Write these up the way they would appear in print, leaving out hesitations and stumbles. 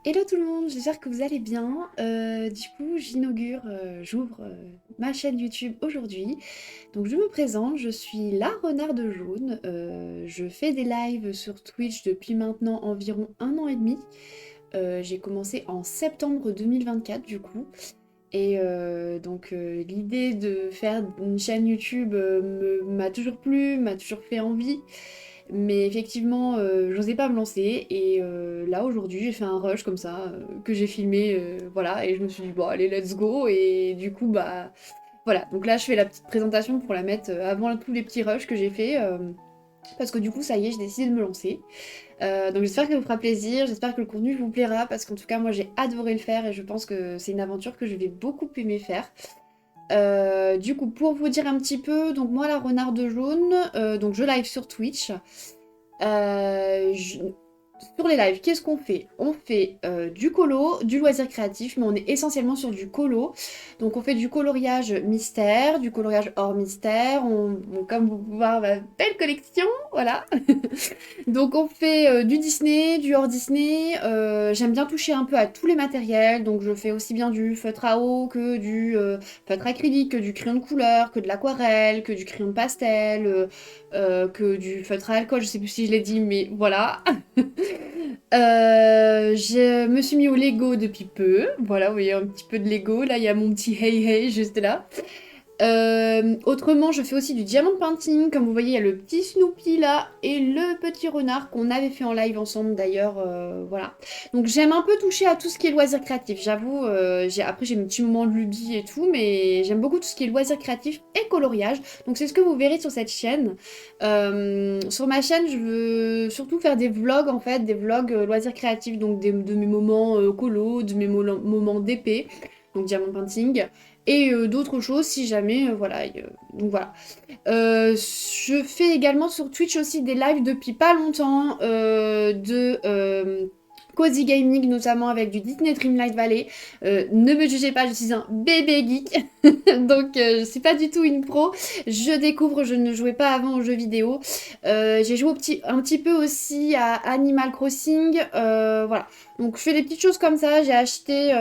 Hello tout le monde, j'espère que vous allez bien. Du coup, j'ouvre ma chaîne YouTube aujourd'hui. Donc je me présente, je suis la renarde jaune. Je fais des lives sur Twitch depuis maintenant environ 1 an et demi. J'ai commencé en septembre 2024 du coup. L'idée de faire une chaîne YouTube m'a toujours plu, m'a toujours fait envie. Mais effectivement, j'osais pas me lancer. Là, aujourd'hui, j'ai fait un rush comme ça, que j'ai filmé, voilà. Et je me suis dit, bon, allez, let's go. Et du coup, bah, voilà. Donc là, je fais la petite présentation pour la mettre avant tous les petits rushs que j'ai fait. Parce que du coup, ça y est, j'ai décidé de me lancer. Donc j'espère que ça vous fera plaisir, j'espère que le contenu vous plaira. Parce qu'en tout cas, moi, j'ai adoré le faire. Et je pense que c'est une aventure que je vais beaucoup aimer faire. Du coup, pour vous dire un petit peu, donc moi, la renarde jaune, donc je live sur Twitch. Euh, je- Sur les lives, qu'est-ce qu'on fait? On fait du colo, du loisir créatif, mais on est essentiellement sur du colo. Donc on fait du coloriage mystère, du coloriage hors mystère. Comme vous pouvez voir, ma belle collection, voilà. Donc on fait du Disney, du hors Disney. J'aime bien toucher un peu à tous les matériels. Donc je fais aussi bien du feutre à eau que du feutre acrylique, que du crayon de couleur, que de l'aquarelle, que du crayon de pastel, que du feutre à alcool. Je sais plus si je l'ai dit, mais voilà. Je me suis mis au Lego depuis peu. Voilà, vous voyez un petit peu de Lego. Là, il y a mon petit Hey Hey juste là. Autrement, je fais aussi du diamond painting. Comme vous voyez, il y a le petit Snoopy là et le petit renard qu'on avait fait en live ensemble d'ailleurs. Voilà. Donc j'aime un peu toucher à tout ce qui est loisir créatif. J'avoue, après j'ai mes petits moments de lubie et tout, mais j'aime beaucoup tout ce qui est loisir créatif et coloriage. Donc c'est ce que vous verrez sur cette chaîne. Sur ma chaîne, je veux surtout faire des vlogs en fait, des vlogs loisirs créatifs, donc de mes moments colo, de mes moments d'épée, donc diamond painting et d'autres choses si jamais, voilà. Donc voilà. Je fais également sur Twitch aussi des lives depuis pas longtemps de Cozy Gaming, notamment avec du Disney Dreamlight Valley. Ne me jugez pas, je suis un bébé geek, donc je suis pas du tout une pro. Je découvre, je ne jouais pas avant aux jeux vidéo. J'ai joué un petit peu aussi à Animal Crossing, voilà. Donc je fais des petites choses comme ça. J'ai acheté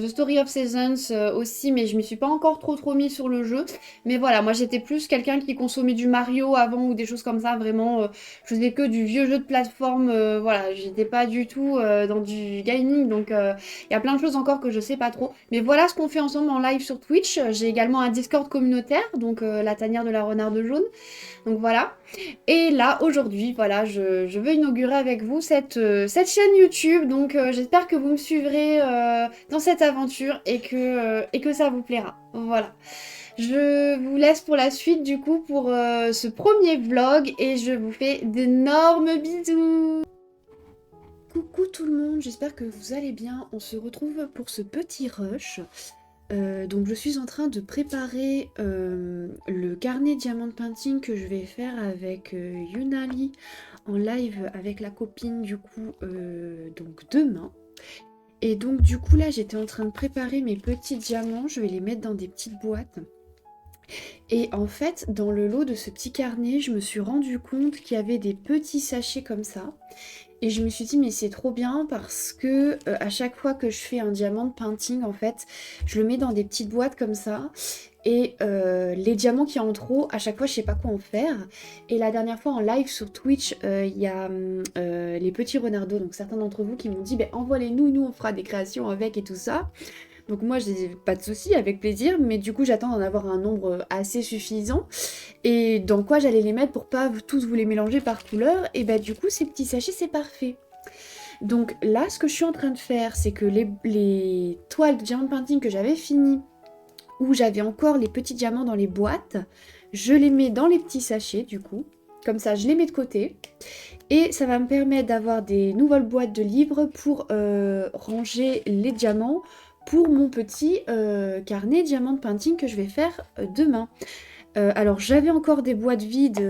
The Story of Seasons aussi, mais je m'y suis pas encore trop mis sur le jeu. Mais voilà, moi j'étais plus quelqu'un qui consommait du Mario avant ou des choses comme ça. Vraiment, je faisais que du vieux jeu de plateforme. Voilà, j'étais pas du tout dans du gaming. Donc il y a plein de choses encore que je sais pas trop. Mais voilà ce qu'on fait ensemble en live sur Twitch. J'ai également un Discord communautaire, donc la tanière de la renarde jaune. Donc voilà. Et là, aujourd'hui, voilà, je veux inaugurer avec vous cette chaîne YouTube. Donc j'espère que vous me suivrez dans cette aventure et que ça vous plaira. Voilà. Je vous laisse pour la suite du coup pour ce premier vlog et je vous fais d'énormes bisous. Coucou tout le monde, j'espère que vous allez bien. On se retrouve pour ce petit rush. Donc je suis en train de préparer le carnet diamant painting que je vais faire avec Yunali en live avec la copine du coup donc demain. Et donc du coup là j'étais en train de préparer mes petits diamants, je vais les mettre dans des petites boîtes. Et en fait, dans le lot de ce petit carnet, je me suis rendu compte qu'il y avait des petits sachets comme ça. Et je me suis dit, mais c'est trop bien parce que à chaque fois que je fais un diamant de painting, en fait, je le mets dans des petites boîtes comme ça. Et les diamants qui en trop, à chaque fois, je sais pas quoi en faire. Et la dernière fois en live sur Twitch, il y a les petits renardos, donc certains d'entre vous qui m'ont dit, ben envoie-les-nous, nous on fera des créations avec et tout ça. Donc moi, j'ai pas de souci, avec plaisir, mais du coup, j'attends d'en avoir un nombre assez suffisant. Et dans quoi j'allais les mettre pour pas tous vous les mélanger par couleur. Et bah du coup, ces petits sachets, c'est parfait. Donc là, ce que je suis en train de faire, c'est que les toiles de diamant painting que j'avais finies, où j'avais encore les petits diamants dans les boîtes, je les mets dans les petits sachets, du coup. Comme ça, je les mets de côté. Et ça va me permettre d'avoir des nouvelles boîtes de livres pour ranger les diamants pour mon petit carnet diamant de painting que je vais faire demain. Alors j'avais encore des boîtes vides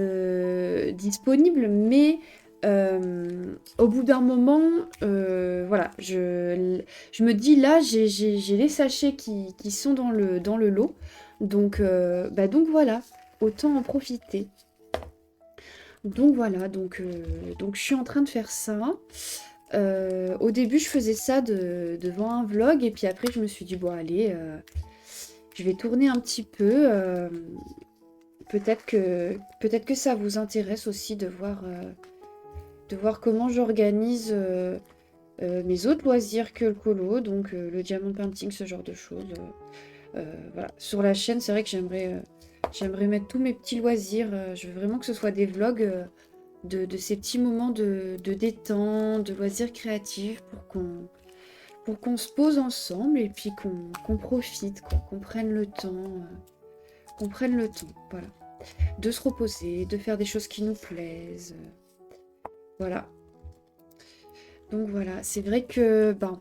disponibles, mais au bout d'un moment, voilà, je me dis là, j'ai les sachets qui sont dans le lot, donc, donc voilà, autant en profiter. Donc voilà, donc je suis en train de faire ça. Au début, je faisais ça devant un vlog, et puis après, je me suis dit, bon, allez, je vais tourner un petit peu. Peut-être que ça vous intéresse aussi de voir comment j'organise mes autres loisirs que le colo, donc le diamond painting, ce genre de choses. Voilà. Sur la chaîne, c'est vrai que j'aimerais mettre tous mes petits loisirs. Je veux vraiment que ce soit des vlogs de ces petits moments de détente, de loisirs créatifs pour qu'on se pose ensemble et puis qu'on profite, quoi, qu'on prenne le temps, voilà. De se reposer, de faire des choses qui nous plaisent. Voilà. Donc voilà, c'est vrai que, ben,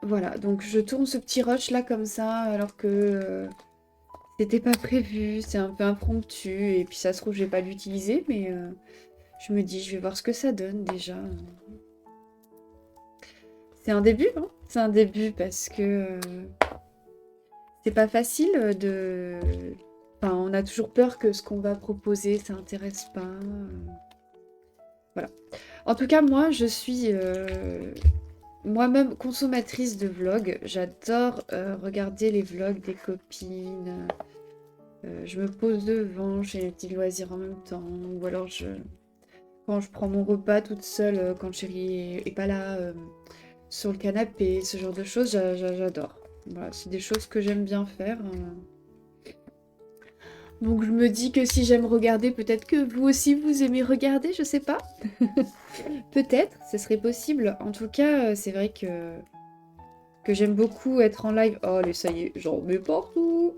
voilà. Donc je tourne ce petit rush là comme ça, alors que c'était pas prévu, c'est un peu impromptu, et puis ça se trouve, je vais pas l'utiliser, mais je me dis, je vais voir ce que ça donne déjà. C'est un début, hein. C'est un début parce que c'est pas facile de... Enfin, on a toujours peur que ce qu'on va proposer, ça intéresse pas. Voilà. En tout cas, moi, je suis moi-même consommatrice de vlogs. J'adore regarder les vlogs des copines. Je me pose devant, j'ai les petits loisirs en même temps. Ou alors, quand je prends mon repas toute seule, quand chérie est pas là, sur le canapé, ce genre de choses, j'adore. Voilà, c'est des choses que j'aime bien faire. Donc je me dis que si j'aime regarder, peut-être que vous aussi vous aimez regarder, je sais pas. Peut-être, ce serait possible. En tout cas, c'est vrai que j'aime beaucoup être en live. Oh, allez, ça y est, j'en mets partout.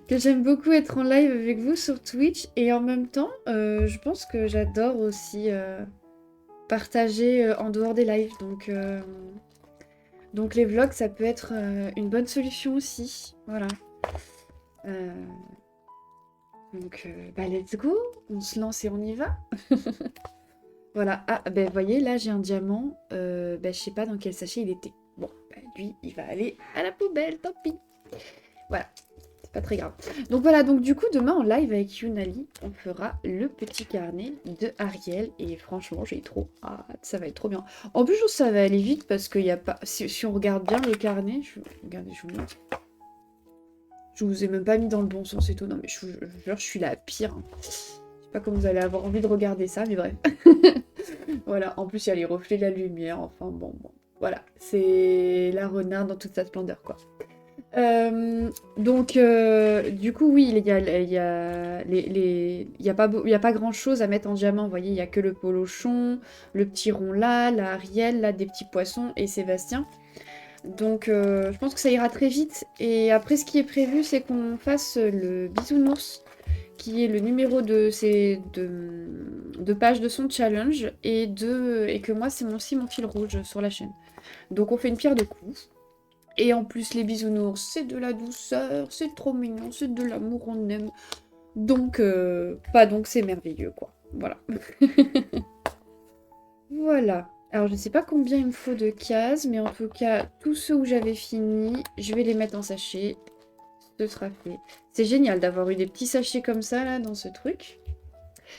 Que j'aime beaucoup être en live avec vous sur Twitch. Et en même temps, je pense que j'adore aussi partager en dehors des lives. Donc les vlogs, ça peut être une bonne solution aussi. Voilà. Euh, bah let's go. On se lance et on y va. Voilà. Ah, ben vous voyez, là j'ai un diamant. Ben, je sais pas dans quel sachet il était. Bon, ben, lui, il va aller à la poubelle, tant pis. Voilà, c'est pas très grave. Donc voilà, donc du coup, demain en live avec Yunali, on fera le petit carnet de Ariel. Et franchement, j'ai trop hâte, ça va être trop bien. En plus, je trouve que ça va aller vite parce qu'il y a pas... Si on regarde bien le carnet, regardez, je vous montre. Je vous ai même pas mis dans le bon sens et tout. Non mais je vous jure, je suis la pire, hein. Je sais pas comment vous allez avoir envie de regarder ça, mais bref. Voilà, en plus il y a les reflets de la lumière, enfin bon. Voilà, c'est la renarde dans toute sa splendeur, quoi. Donc, du coup, oui, il y a pas grand-chose à mettre en diamant, vous voyez, il y a que le polochon, le petit rond là, la Ariel, là, des petits poissons et Sébastien. Donc, je pense que ça ira très vite. Et après, ce qui est prévu, c'est qu'on fasse le bisounours, qui est le numéro de page de son challenge, et que moi, c'est aussi mon fil rouge sur la chaîne. Donc, on fait une pierre de coups. Et en plus, les bisounours, c'est de la douceur, c'est trop mignon, c'est de l'amour, on aime. Donc, pas donc, c'est merveilleux, quoi. Voilà. Voilà. Alors, je ne sais pas combien il me faut de cases, mais en tout cas, tous ceux où j'avais fini, je vais les mettre en sachet. Ce sera fait. C'est génial d'avoir eu des petits sachets comme ça, là, dans ce truc.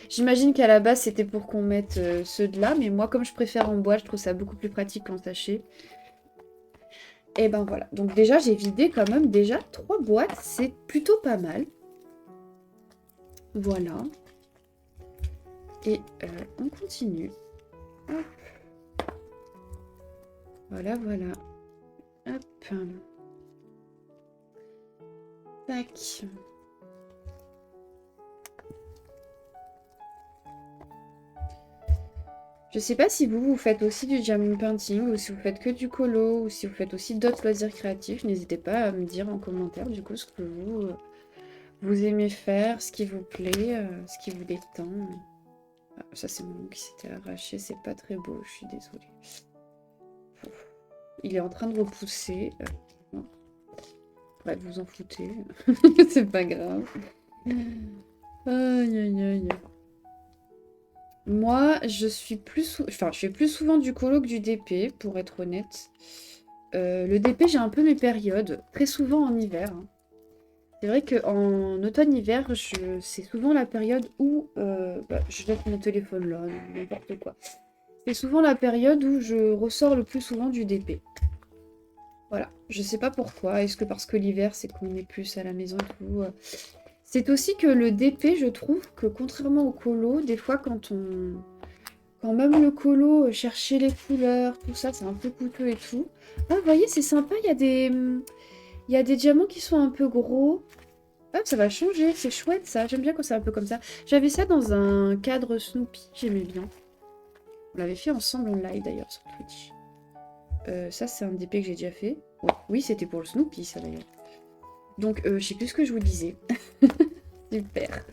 J'imagine qu'à la base, c'était pour qu'on mette ceux de là, mais moi, comme je préfère en boîte, je trouve ça beaucoup plus pratique qu'en sachet. Et ben voilà. Donc déjà, j'ai vidé quand même déjà 3 boîtes. C'est plutôt pas mal. Voilà. Et on continue. Hop. Voilà, voilà. Hop. Tac. Je sais pas si vous faites aussi du diamond painting, ou si vous faites que du colo, ou si vous faites aussi d'autres loisirs créatifs. N'hésitez pas à me dire en commentaire du coup ce que vous aimez faire, ce qui vous plaît, ce qui vous détend. Ah, ça c'est mon nom qui s'était arraché, c'est pas très beau, je suis désolée. Il est en train de repousser. Bref, vous en foutez. C'est pas grave. Aïe aïe aïe. Moi, je fais plus souvent du colo que du DP, pour être honnête. Le DP, j'ai un peu mes périodes, très souvent en hiver, hein. C'est vrai qu'en automne-hiver, c'est souvent la période où je laisse mon téléphone là, n'importe quoi. C'est souvent la période où je ressors le plus souvent du DP. Voilà, je sais pas pourquoi. Est-ce que parce que l'hiver, c'est qu'on est plus à la maison et tout. C'est aussi que le DP, je trouve que contrairement au colo, des fois quand même le colo, chercher les couleurs, tout ça, c'est un peu coûteux et tout. Ah, vous voyez, c'est sympa, il y a des diamants qui sont un peu gros. Ah, ça va changer, c'est chouette ça. J'aime bien quand c'est un peu comme ça. J'avais ça dans un cadre Snoopy, j'aimais bien. On l'avait fait ensemble en live d'ailleurs sur Twitch. Ça, c'est un DP que j'ai déjà fait. Ouais. Oui, c'était pour le Snoopy, ça d'ailleurs. Donc, je sais plus ce que je vous disais. Super.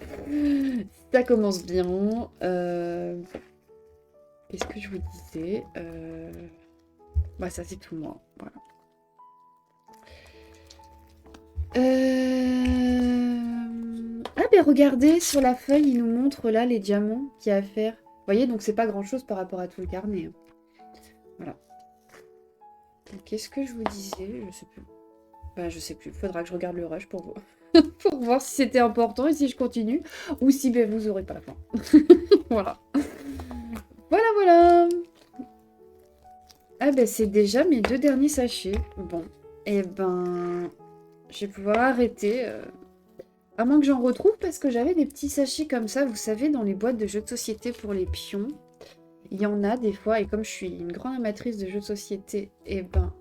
Ça commence bien. Qu'est-ce que je vous disais Bah, ça, c'est tout moi. Voilà. Ah, ben regardez, sur la feuille, il nous montre là les diamants qu'il y a à faire. Vous voyez, donc c'est pas grand-chose par rapport à tout le carnet. Voilà. Qu'est-ce que je vous disais? Je sais plus. Bah, je sais plus. Faudra que je regarde le rush pour voir, pour voir si c'était important et si je continue. Ou si ben, vous aurez pas la fin. Voilà. Voilà, voilà. Ah ben, c'est déjà mes 2 derniers sachets. Bon. Et ben, je vais pouvoir arrêter. À moins que j'en retrouve, parce que j'avais des petits sachets comme ça, vous savez, dans les boîtes de jeux de société pour les pions. Il y en a des fois, et comme je suis une grande amatrice de jeux de société, et ben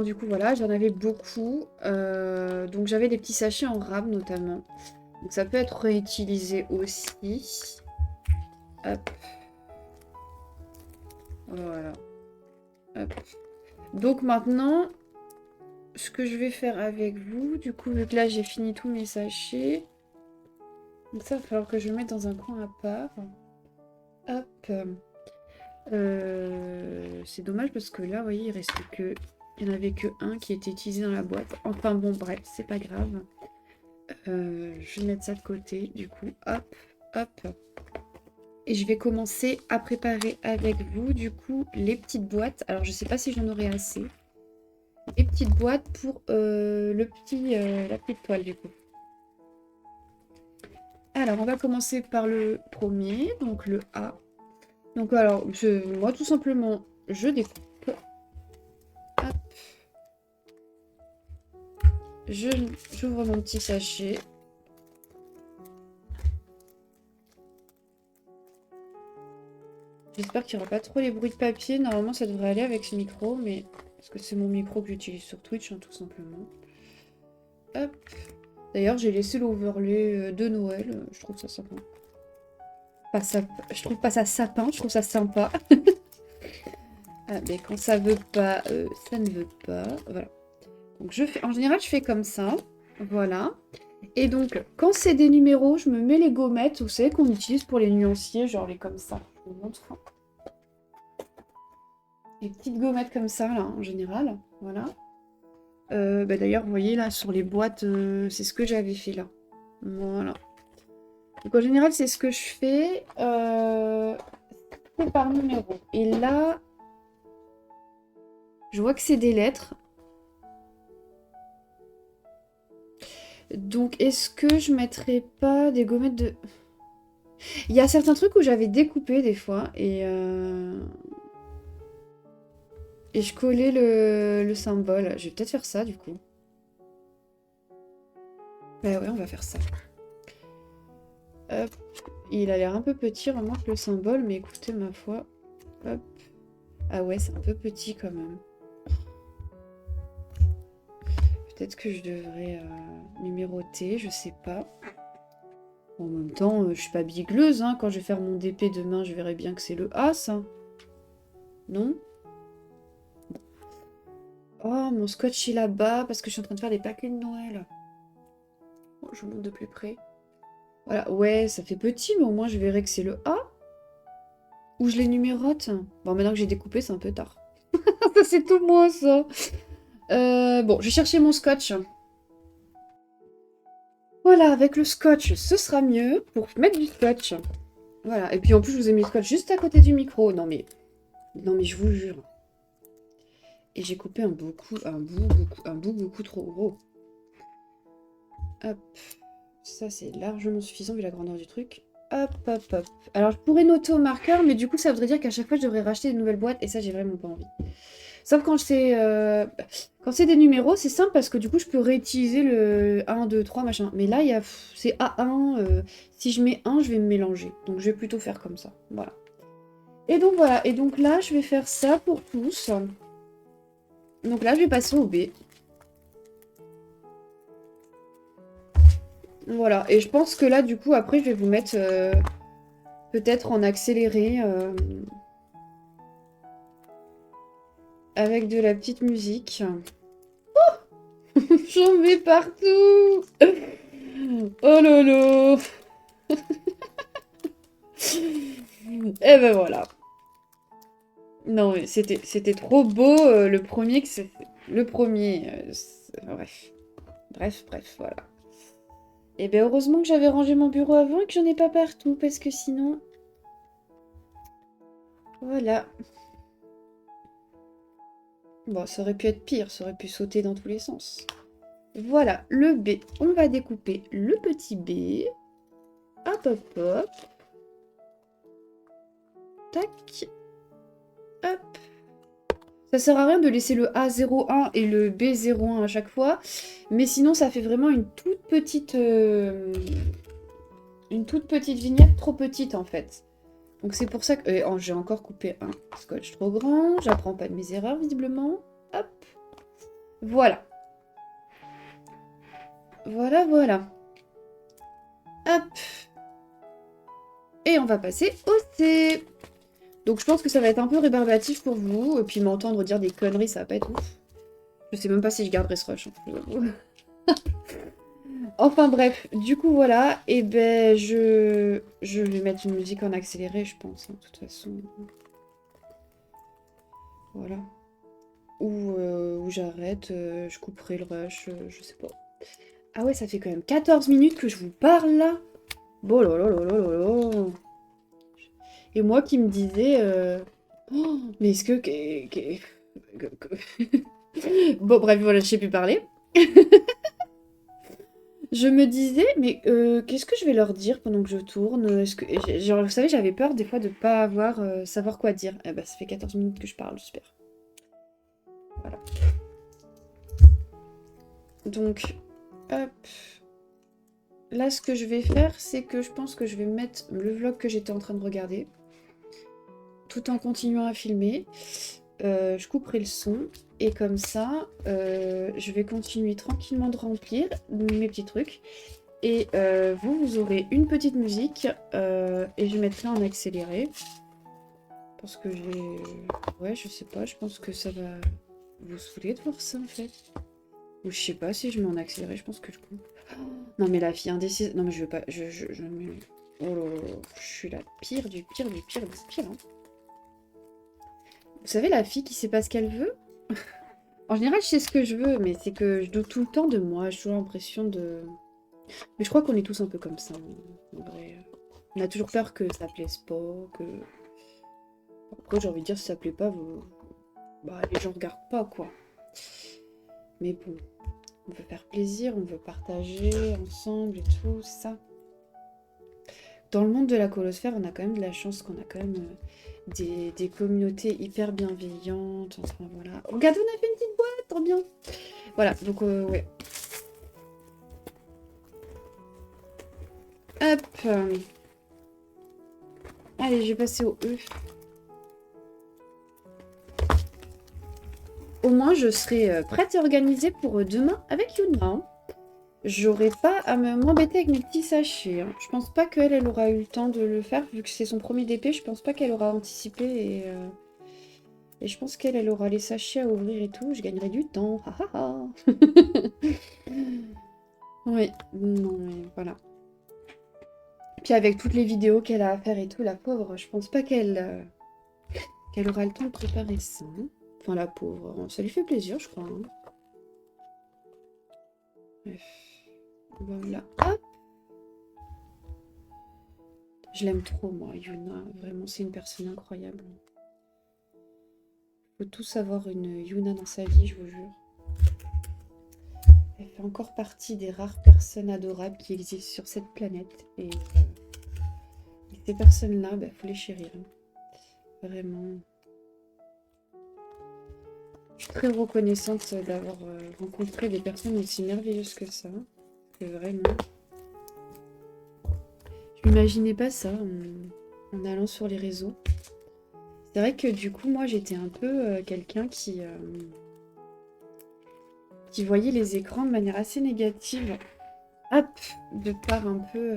du coup, voilà, j'en avais beaucoup. Donc j'avais des petits sachets en rame, notamment. Donc ça peut être réutilisé aussi. Hop. Voilà. Hop. Donc maintenant, ce que je vais faire avec vous, du coup, vu que là, j'ai fini tous mes sachets. Donc ça, il va falloir que je le mette dans un coin à part. Hop. C'est dommage parce que là, vous voyez, il n'y en avait que un qui était utilisé dans la boîte. Enfin bon, bref, c'est pas grave. Je vais mettre ça de côté, du coup. Hop, hop. Et je vais commencer à préparer avec vous, du coup, les petites boîtes. Alors, je sais pas si j'en aurai assez. Les petites boîtes pour la petite toile, du coup. Alors, on va commencer par le premier, donc le A. Donc, alors, moi, tout simplement, je découpe. Hop. J'ouvre mon petit sachet. J'espère qu'il n'y aura pas trop les bruits de papier. Normalement, ça devrait aller avec ce micro, mais... Parce que c'est mon micro que j'utilise sur Twitch, hein, tout simplement. Hop. D'ailleurs, j'ai laissé l'overlay de Noël. Je trouve ça sympa. Je trouve pas ça sapin, je trouve ça sympa. Ah, mais quand ça veut pas, ça ne veut pas. Voilà. Donc en général, je fais comme ça. Voilà. Et donc, quand c'est des numéros, je me mets les gommettes, vous savez, qu'on utilise pour les nuanciers, genre les comme ça. Je vous montre. Les petites gommettes comme ça, là, en général. Voilà. Bah, d'ailleurs, vous voyez, là, sur les boîtes, c'est ce que j'avais fait, là. Voilà. Donc, en général, c'est ce que je fais. C'est par numéro. Et là, je vois que c'est des lettres. Donc, est-ce que je mettrais pas des gommettes de... Il y a certains trucs où j'avais découpé des fois et je collais le symbole. Je vais peut-être faire ça du coup. Bah ouais, on va faire ça. Hop. Il a l'air un peu petit, vraiment que le symbole, mais écoutez, ma foi. Hop. Ah ouais, c'est un peu petit quand même. Peut-être que je devrais numéroter, je sais pas. En même temps, je suis pas bigleuse, hein. Quand je vais faire mon DP demain, je verrai bien que c'est le A, ça. Non? Oh, mon scotch est là-bas, parce que je suis en train de faire des paquets de Noël. Oh, je vous montre de plus près. Voilà, ouais, ça fait petit, mais au moins je verrai que c'est le A. Ou je les numérote. Bon, maintenant que j'ai découpé, c'est un peu tard. Ça, c'est tout moi, ça. Bon, je vais chercher mon scotch. Voilà, avec le scotch, ce sera mieux pour mettre du scotch. Voilà, et puis en plus, je vous ai mis le scotch juste à côté du micro. Non, mais je vous jure. Et j'ai coupé un bout beaucoup trop gros. Hop. Ça, c'est largement suffisant vu la grandeur du truc. Hop, hop, hop. Alors, je pourrais noter au marqueur, mais du coup, ça voudrait dire qu'à chaque fois, je devrais racheter de nouvelles boîtes, et ça, j'ai vraiment pas envie. Sauf quand c'est des numéros, c'est simple parce que du coup, je peux réutiliser le 1, 2, 3, machin. Mais là, c'est A1. Si je mets 1, je vais me mélanger. Donc, je vais plutôt faire comme ça. Voilà. Et donc, voilà. Et donc là, je vais faire ça pour tous. Donc là, je vais passer au B. Voilà. Et je pense que là, du coup, après, je vais vous mettre peut-être en accéléré avec de la petite musique. J'en mets partout. Oh lolo. Et ben voilà. Non, mais c'était trop beau le premier que c'est. Le premier. Bref. Bref, voilà. Et ben heureusement que j'avais rangé mon bureau avant et que j'en ai pas partout, parce que sinon. Voilà. Bon, ça aurait pu être pire, ça aurait pu sauter dans tous les sens. Voilà, le B. On va découper le petit B. Hop, hop, hop. Tac. Hop. Ça sert à rien de laisser le A01 et le B01 à chaque fois, mais sinon ça fait vraiment une toute petite vignette trop petite en fait. Donc c'est pour ça que j'ai encore coupé un scotch trop grand, j'apprends pas de mes erreurs visiblement. Hop. Voilà. Voilà. Hop. Et on va passer au C. Donc je pense que ça va être un peu rébarbatif pour vous, et puis m'entendre dire des conneries, ça va pas être ouf. Je sais même pas si je garderai ce rush, hein, je vous avoue. Enfin bref, du coup voilà, et ben je vais mettre une musique en accéléré, je pense, hein, de toute façon. Voilà. Ou j'arrête, je couperai le rush, je sais pas. Ah ouais, ça fait quand même 14 minutes que je vous parle là. Bon là là là là là là. Et moi qui me disais, oh, mais est-ce Bon bref, voilà, je sais plus parler. Je me disais, mais qu'est-ce que je vais leur dire pendant que je tourne? Est-ce que... Genre, vous savez, j'avais peur des fois de pas savoir quoi dire. Eh ben, ça fait 14 minutes que je parle, j'espère. Voilà. Donc, hop. Là, ce que je vais faire, c'est que je pense que je vais mettre le vlog que j'étais en train de regarder, tout en continuant à filmer. Je couperai le son, et comme ça, je vais continuer tranquillement de remplir mes petits trucs. Et vous aurez une petite musique et je mettrai en accéléré. Parce que j'ai... Ouais, je sais pas, je pense que ça va vous saouler de voir ça en fait. Ou je sais pas si je mets en accéléré, je pense que je coupe. Oh, non mais la fille indécise... Non mais je veux pas... Oh là là, je suis la pire du pire du pire du pire. Hein. Vous savez, la fille qui sait pas ce qu'elle veut. En général, je sais ce que je veux, mais c'est que je doute tout le temps de moi. J'ai toujours l'impression de... Mais je crois qu'on est tous un peu comme ça, en vrai. On a toujours peur que ça plaise pas, que... Après, j'ai envie de dire, si ça plaît pas, bah, les gens regardent pas, quoi. Mais bon, on veut faire plaisir, on veut partager ensemble et tout, ça. Dans le monde de la colosphère, on a quand même de la chance qu'on a quand même des communautés hyper bienveillantes. Enfin, voilà. Regardez, on a fait une petite boîte, trop bien. Voilà, donc, ouais. Hop. Allez, je vais passer au E. Au moins, je serai prête et organisée pour demain avec Yuna. J'aurai pas à m'embêter avec mes petits sachets. Hein. Je pense pas qu'elle elle aura eu le temps de le faire, vu que c'est son premier DP. Je pense pas qu'elle aura anticipé et je pense qu'elle aura les sachets à ouvrir et tout. Je gagnerai du temps. Ha ha ha. Oui, non mais voilà. Puis avec toutes les vidéos qu'elle a à faire et tout, la pauvre, je pense pas qu'elle aura le temps de préparer ça. Hein. Enfin, la pauvre, ça lui fait plaisir, je crois. Hein. Bref. Voilà. Hop. Je l'aime trop, moi, Yuna. Vraiment, c'est une personne incroyable. Faut tous avoir une Yuna dans sa vie, je vous jure. Elle fait encore partie des rares personnes adorables qui existent sur cette planète. Et ces personnes-là, bah, faut les chérir. Vraiment. Je suis très reconnaissante d'avoir rencontré des personnes aussi merveilleuses que ça. Que vraiment. Je m'imaginais pas ça en allant sur les réseaux. C'est vrai que du coup, moi, j'étais un peu quelqu'un qui voyait les écrans de manière assez négative. Hop, de par un peu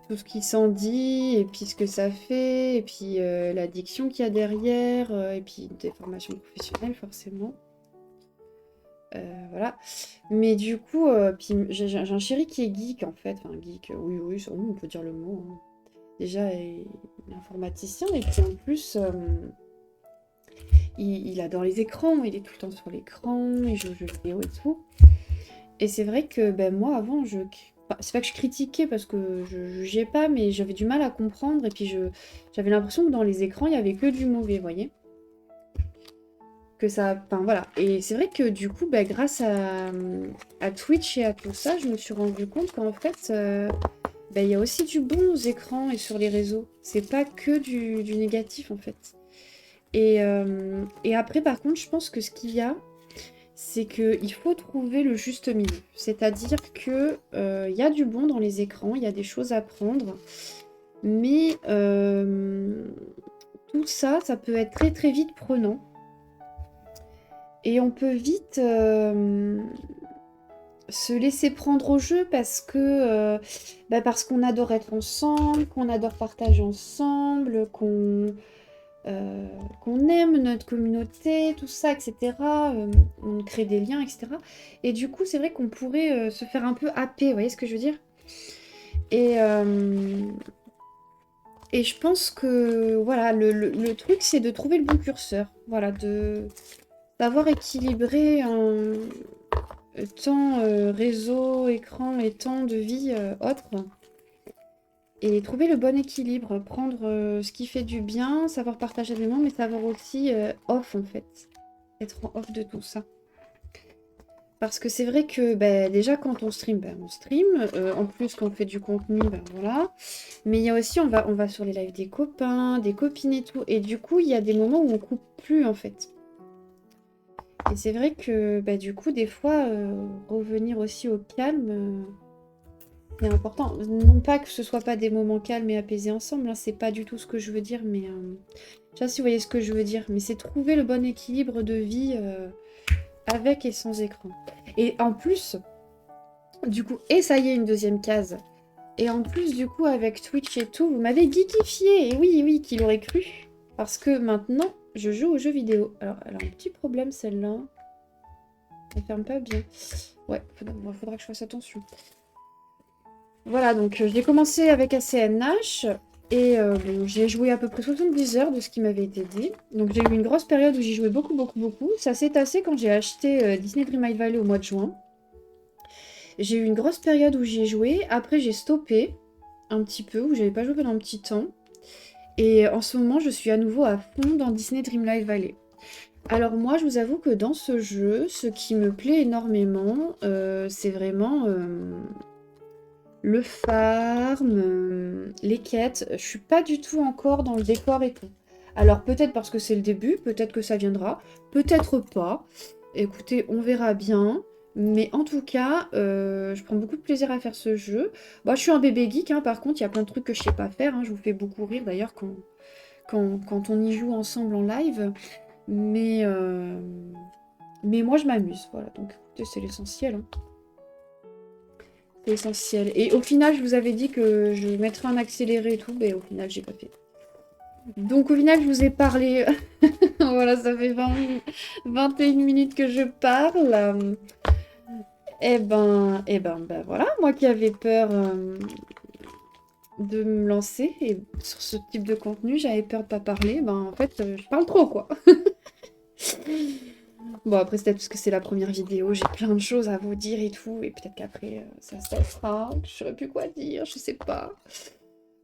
tout ce qui s'en dit, et puis ce que ça fait, et puis l'addiction qu'il y a derrière, et puis des formations professionnelles, forcément. Voilà. Mais du coup, puis j'ai un chéri qui est geek, en fait. Enfin, geek, oui, on peut dire le mot. Hein. Déjà, il est informaticien, et puis en plus, il adore les écrans, il est tout le temps sur l'écran, il joue aux jeux vidéo et tout. Et c'est vrai que ben, moi, avant, c'est pas que je critiquais parce que je jugeais pas, mais j'avais du mal à comprendre. Et puis j'avais l'impression que dans les écrans, il y avait que du mauvais, vous voyez. Que ça. Enfin voilà. Et c'est vrai que du coup, ben, grâce à Twitch et à tout ça, je me suis rendu compte qu'en fait, ben, il y a aussi du bon aux écrans et sur les réseaux. C'est pas que du négatif en fait. Et après, par contre, je pense que ce qu'il y a, c'est qu'il faut trouver le juste milieu. C'est-à-dire que y a du bon dans les écrans, il y a des choses à prendre, mais tout ça, ça peut être très très vite prenant. Et on peut vite se laisser prendre au jeu parce qu'on adore être ensemble, qu'on adore partager ensemble, qu'on aime notre communauté, tout ça, etc. On crée des liens, etc. Et du coup, c'est vrai qu'on pourrait se faire un peu happer, vous voyez ce que je veux dire? Et je pense que voilà, le truc, c'est de trouver le bon curseur. Voilà, d'avoir équilibré un temps réseau, écran et temps de vie autre. Et trouver le bon équilibre, prendre ce qui fait du bien, savoir partager des moments, mais savoir aussi off en fait. Être en off de tout ça. Parce que c'est vrai que bah, déjà quand on stream, bah, on stream. En plus quand on fait du contenu, bah, voilà. Mais il y a aussi, on va sur les lives des copains, des copines et tout. Et du coup, il y a des moments où on coupe plus en fait. Et c'est vrai que bah, du coup, des fois, revenir aussi au calme... c'est important. Non pas que ce soit pas des moments calmes et apaisés ensemble, hein, c'est pas du tout ce que je veux dire, mais je sais pas si vous voyez ce que je veux dire, mais c'est trouver le bon équilibre de vie avec et sans écran. Et en plus, du coup, et ça y est, une deuxième case. Et en plus, du coup, avec Twitch et tout, vous m'avez geekifié. Et oui, oui, qui l'aurait cru. Parce que maintenant, je joue aux jeux vidéo. Alors, elle a un petit problème, celle-là. Elle ferme pas bien. Ouais, faudra que je fasse attention. Voilà, donc j'ai commencé avec ACNH et bon, j'ai joué à peu près 70 heures de ce qui m'avait été dit. Donc j'ai eu une grosse période où j'y jouais beaucoup, beaucoup, beaucoup. Ça s'est tassé quand j'ai acheté Disney Dreamlight Valley au mois de juin. J'ai eu une grosse période où j'y ai joué. Après, j'ai stoppé un petit peu, où j'avais pas joué pendant un petit temps. Et en ce moment, je suis à nouveau à fond dans Disney Dreamlight Valley. Alors moi, je vous avoue que dans ce jeu, ce qui me plaît énormément, c'est vraiment... le farm, les quêtes, je suis pas du tout encore dans le décor et tout. Alors peut-être parce que c'est le début, peut-être que ça viendra, peut-être pas. Écoutez, on verra bien. Mais en tout cas, je prends beaucoup de plaisir à faire ce jeu. Moi, je suis un bébé geek, hein, par contre, il y a plein de trucs que je sais pas faire. Hein, je vous fais beaucoup rire d'ailleurs quand on y joue ensemble en live. Mais moi, je m'amuse. Voilà, donc écoutez, c'est l'essentiel. Hein. Essentiel. Et au final, je vous avais dit que je mettrais un accéléré et tout, mais au final, j'ai pas fait. Donc au final, je vous ai parlé. Voilà, ça fait 21 minutes que je parle. Ben voilà, moi qui avais peur de me lancer et sur ce type de contenu, j'avais peur de pas parler. Ben en fait, je parle trop quoi. Bon, après, c'est peut-être parce que c'est la première vidéo, j'ai plein de choses à vous dire et tout, et peut-être qu'après, ça se passera, que je saurais plus quoi dire, je sais pas.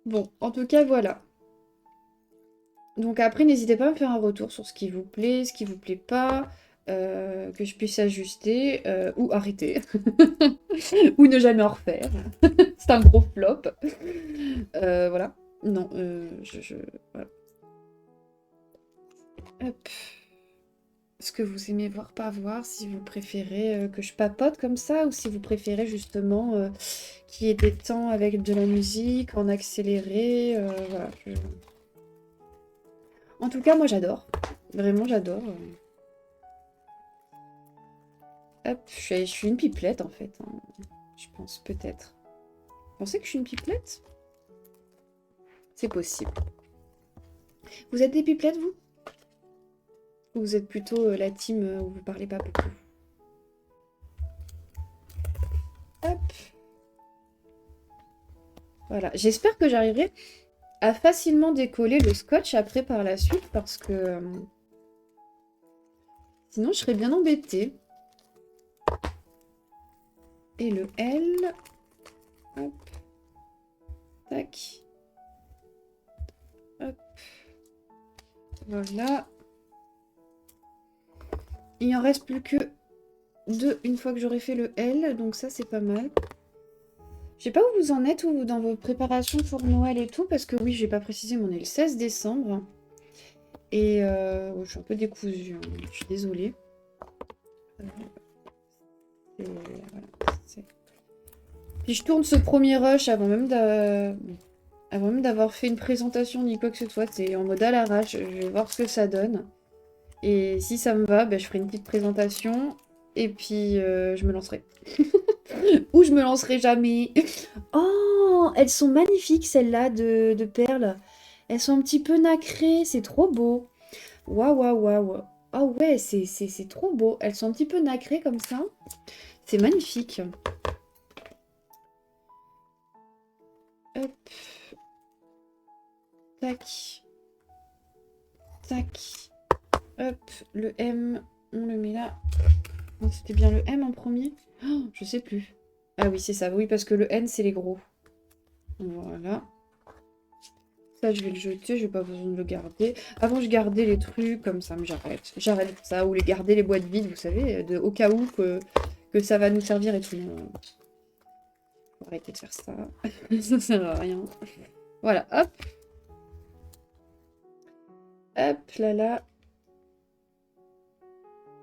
Bon, en tout cas, voilà. Donc après, n'hésitez pas à me faire un retour sur ce qui vous plaît, ce qui vous plaît pas, que je puisse ajuster, ou arrêter, ou ne jamais en refaire. C'est un gros flop. Voilà. Non, voilà. Hop. Est-ce que vous aimez voir, pas voir, si vous préférez que je papote comme ça, ou si vous préférez justement qu'il y ait des temps avec de la musique, en accéléré, voilà. En tout cas, moi j'adore. Vraiment, j'adore. Hop, je suis une pipelette en fait, hein. Je pense peut-être. Vous pensez que je suis une pipelette? C'est possible. Vous êtes des pipelettes, vous? Ou vous êtes plutôt la team où vous parlez pas beaucoup? Hop. Voilà. J'espère que j'arriverai à facilement décoller le scotch après par la suite parce que sinon je serais bien embêtée. Et le L. Hop. Tac. Hop. Voilà. Il en reste plus que 2 une fois que j'aurai fait le L, donc ça c'est pas mal. Je sais pas où vous en êtes ou dans vos préparations pour Noël et tout, parce que oui, j'ai pas précisé, mais on est le 16 décembre. Et je suis un peu décousue, hein, je suis désolée. Voilà, puis je tourne ce premier rush avant même d'avoir fait une présentation ni quoi que ce soit. C'est en mode à l'arrache, je vais voir ce que ça donne. Et si ça me va, ben, je ferai une petite présentation et puis je me lancerai. Ou je me lancerai jamais. Oh, elles sont magnifiques celles-là de perles. Elles sont un petit peu nacrées, c'est trop beau. Waouh, waouh, waouh. Ah ouais, c'est trop beau. Elles sont un petit peu nacrées comme ça. C'est magnifique. Hop. Tac. Tac. Hop, le M, on le met là. Oh, c'était bien le M en premier? Oh, je sais plus. Ah oui, c'est ça. Oui, parce que le N, c'est les gros. Voilà. Ça, je vais le jeter. Je n'ai pas besoin de le garder. Avant, je gardais les trucs comme ça, mais j'arrête. J'arrête ça. Ou les garder les boîtes vides, vous savez, au cas où que ça va nous servir et tout. Faut arrêter de faire ça. Ça sert à rien. Voilà, hop. Hop, là, là.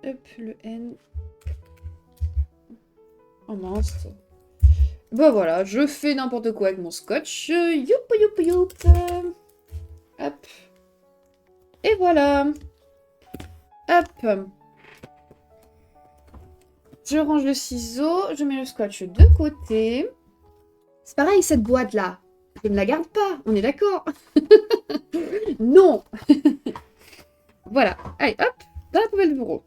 Hop, le N. Oh mince. Bon voilà, je fais n'importe quoi avec mon scotch. Youp, youp, youp. Hop. Et voilà. Hop. Je range le ciseau, je mets le scotch de côté. C'est pareil, cette boîte-là. Je ne la garde pas, on est d'accord? Non. Voilà. Allez, hop, dans la poubelle de bureau.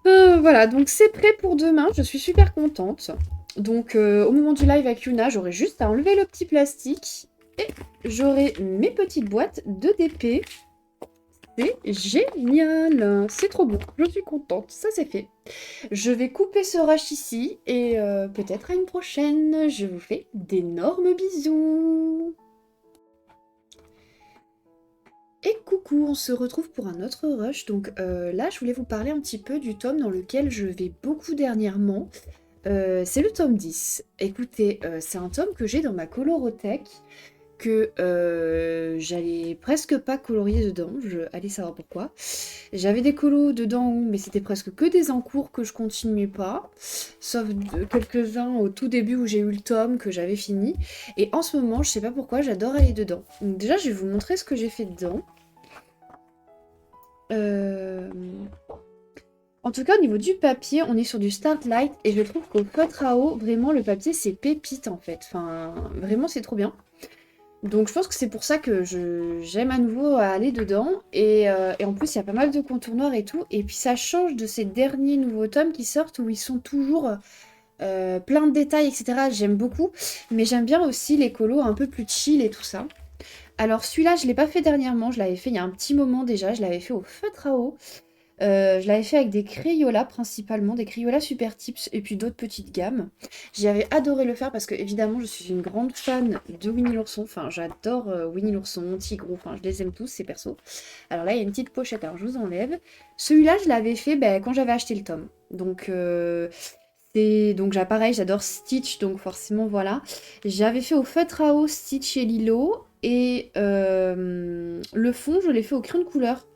Voilà, donc c'est prêt pour demain. Je suis super contente. Donc au moment du live avec Yuna, j'aurai juste à enlever le petit plastique. Et j'aurai mes petites boîtes de DP. C'est génial. C'est trop bon. Je suis contente. Ça, c'est fait. Je vais couper ce rush ici. Et peut-être à une prochaine. Je vous fais d'énormes bisous. Et coucou, on se retrouve pour un autre rush. Donc là, je voulais vous parler un petit peu du tome dans lequel je vais beaucoup dernièrement. C'est le tome 10. Écoutez, c'est un tome que j'ai dans ma colorothèque, que j'allais presque pas colorier dedans, allez savoir pourquoi. J'avais des colos dedans, mais c'était presque que des encours que je continuais pas, sauf quelques-uns au tout début où j'ai eu le tome que j'avais fini. Et en ce moment, je sais pas pourquoi, j'adore aller dedans. Donc déjà, je vais vous montrer ce que j'ai fait dedans. En tout cas, au niveau du papier, on est sur du Starlight et je trouve qu'au feutre à eau, vraiment, le papier, c'est pépite en fait. Enfin, vraiment, c'est trop bien. Donc je pense que c'est pour ça que j'aime à nouveau aller dedans. Et en plus, il y a pas mal de contours noirs et tout. Et puis ça change de ces derniers nouveaux tomes qui sortent où ils sont toujours plein de détails, etc. J'aime beaucoup. Mais j'aime bien aussi les colos un peu plus chill et tout ça. Alors celui-là, je ne l'ai pas fait dernièrement. Je l'avais fait il y a un petit moment déjà. Je l'avais fait au feutre à eau. Je l'avais fait avec des Crayolas principalement, des Crayolas Super Tips et puis d'autres petites gammes. J'avais adoré le faire parce que évidemment je suis une grande fan de Winnie l'ourson, enfin j'adore Winnie l'ourson, Tigrou, enfin je les aime tous ces persos. Alors là il y a une petite pochette, alors je vous enlève. Celui-là je l'avais fait quand j'avais acheté le tome. Donc Donc pareil, j'adore Stitch, donc forcément voilà. J'avais fait au feutre à eau Stitch et Lilo, et le fond, je l'ai fait au crayon de couleur.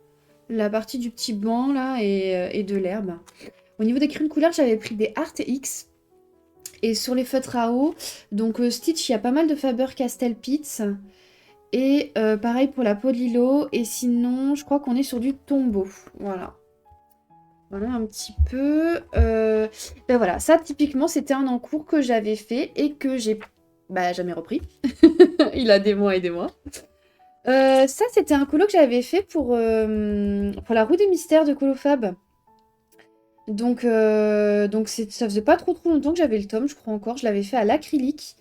La partie du petit banc là et de l'herbe. Au niveau des crayons de couleur, j'avais pris des Art X. Et sur les feutres à eau, donc Stitch, il y a pas mal de Faber-Castell Pits. Et pareil pour la peau de Lilo. Et sinon, je crois qu'on est sur du Tombow. Voilà. Voilà un petit peu. Ben voilà, ça typiquement, c'était un encours que j'avais fait et que j'ai jamais repris. Il a des mois et des mois. Ça, c'était un colo que j'avais fait pour la roue des mystères de Colofab. Donc ça faisait pas trop longtemps que j'avais le tome, je crois encore. Je l'avais fait à l'acrylique.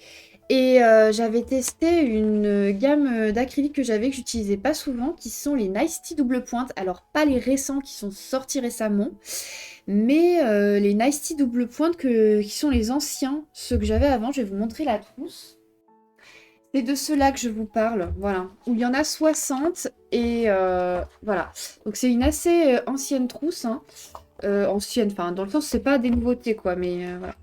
Et j'avais testé une gamme d'acrylique que j'avais, que j'utilisais pas souvent, qui sont les Nice Tea double pointe. Alors, pas les récents qui sont sortis récemment, mais les Nice Tea double pointe qui sont les anciens, ceux que j'avais avant. Je vais vous montrer la trousse. C'est de ceux-là que je vous parle, voilà. Où il y en a 60, et voilà. Donc c'est une assez ancienne trousse, hein. Ancienne, enfin dans le sens c'est pas des nouveautés quoi, mais voilà.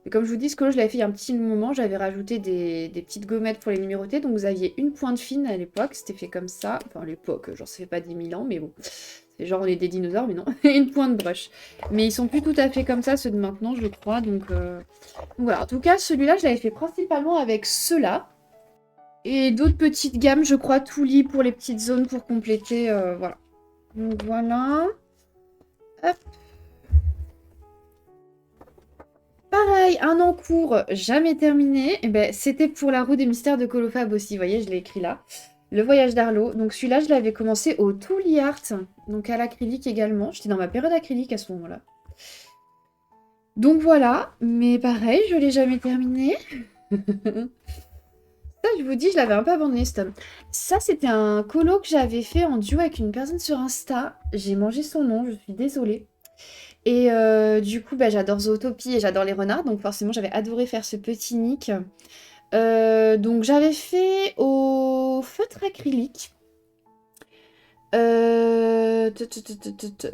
Et comme je vous dis, ce que je l'avais fait il y a un petit moment, j'avais rajouté des petites gommettes pour les numéroter, donc vous aviez une pointe fine à l'époque, c'était fait comme ça, enfin à l'époque, genre ça fait pas 10 000 ans, mais bon, c'est genre on est des dinosaures, mais non, une pointe brush. Mais ils sont plus tout à fait comme ça, ceux de maintenant, je crois, donc voilà. En tout cas, celui-là, je l'avais fait principalement avec ceux-là, et d'autres petites gammes, je crois, tout lit pour les petites zones pour compléter, voilà. Donc voilà. Hop. Pareil, un encours jamais terminé. Et ben, c'était pour la roue des mystères de Colofab aussi. Vous voyez, je l'ai écrit là. Le voyage d'Arlo. Donc celui-là, je l'avais commencé au Tooly Art. Donc à l'acrylique également. J'étais dans ma période acrylique à ce moment-là. Donc voilà. Mais pareil, je l'ai jamais terminé. Ça, je vous dis, je l'avais un peu abandonné ce tome. Ça, c'était un colo que j'avais fait en duo avec une personne sur Insta. J'ai mangé son nom, je suis désolée. Et du coup, j'adore Zootopie et j'adore les renards, donc forcément j'avais adoré faire ce petit nick. Donc j'avais fait au feutre acrylique.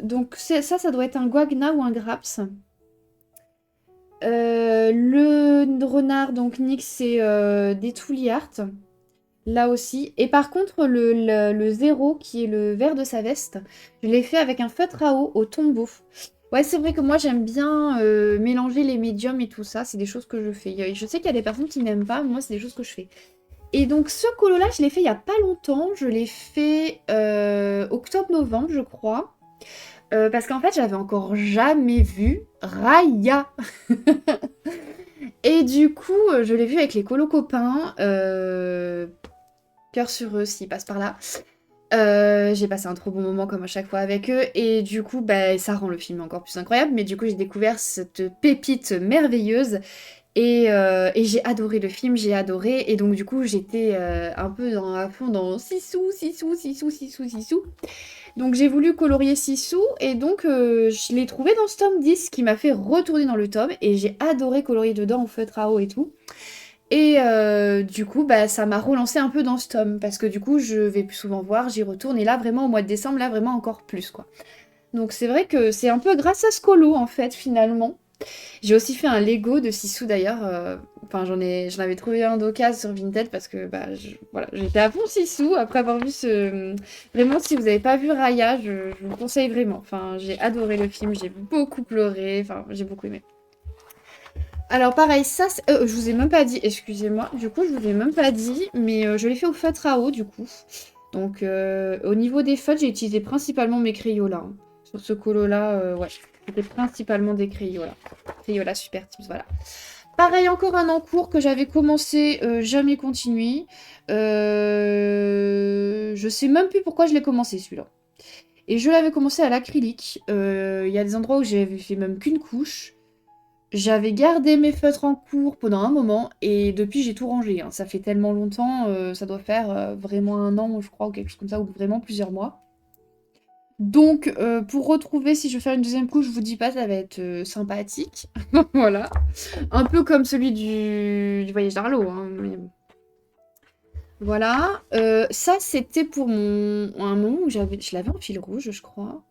Donc ça doit être un Guagna ou un Graps. Le renard, donc Nick, c'est des Tooly Art. Là aussi. Et par contre, le zéro, qui est le vert de sa veste, je l'ai fait avec un feutre à eau au tombeau. Ouais, c'est vrai que moi, j'aime bien mélanger les médiums et tout ça. C'est des choses que je fais. Je sais qu'il y a des personnes qui n'aiment pas, mais moi, c'est des choses que je fais. Et donc, ce colo-là, je l'ai fait il n'y a pas longtemps. Je l'ai fait octobre-novembre, je crois. Parce qu'en fait, j'avais encore jamais vu Raya. Et du coup, je l'ai vu avec les colo copains. Cœur sur eux s'ils passent par là. J'ai passé un trop bon moment comme à chaque fois avec eux. Et du coup, ça rend le film encore plus incroyable. Mais du coup, j'ai découvert cette pépite merveilleuse. Et j'ai adoré le film, j'ai adoré. Et donc, du coup, j'étais un peu à fond dans Sissou, Sissou, Sissou, Sissou, Sissou. Donc, j'ai voulu colorier Sissou. Et donc, je l'ai trouvé dans ce tome 10 qui m'a fait retourner dans le tome. Et j'ai adoré colorier dedans au feutre à eau et tout. Et du coup, ça m'a relancé un peu dans ce tome. Parce que du coup, je vais plus souvent voir, j'y retourne. Et là, vraiment, au mois de décembre, là, vraiment encore plus, quoi. Donc, c'est vrai que c'est un peu grâce à ce colo, en fait, finalement. J'ai aussi fait un Lego de Sissou d'ailleurs. Enfin, j'en avais trouvé un d'occasion sur Vinted parce que voilà, j'étais à fond Sissou après avoir vu ce. Vraiment, si vous n'avez pas vu Raya, je vous conseille vraiment. Enfin, j'ai adoré le film, j'ai beaucoup pleuré, enfin, j'ai beaucoup aimé. Alors pareil, ça, je vous ai même pas dit, excusez-moi, du coup, je vous ai même pas dit, mais je l'ai fait au feutre à eau, du coup. Donc, au niveau des feutres, j'ai utilisé principalement mes Crayolas, hein. Sur ce colo-là, ouais, c'était principalement des Crayolas. Crayolas Super Tips, voilà. Pareil, encore un encours que j'avais commencé, jamais continué. Je sais même plus pourquoi je l'ai commencé, celui-là. Et je l'avais commencé à l'acrylique. Il y a des endroits où j'avais fait même qu'une couche. J'avais gardé mes feutres en cours pendant un moment et depuis j'ai tout rangé, hein. Ça fait tellement longtemps, ça doit faire vraiment un an, je crois, ou quelque chose comme ça, ou vraiment plusieurs mois. Donc, pour retrouver, si je veux faire une deuxième couche, je vous dis pas, ça va être sympathique. Voilà. Un peu comme celui du voyage d'Arlo, hein, mais... Voilà. Ça, c'était pour un moment où je l'avais en fil rouge, je crois.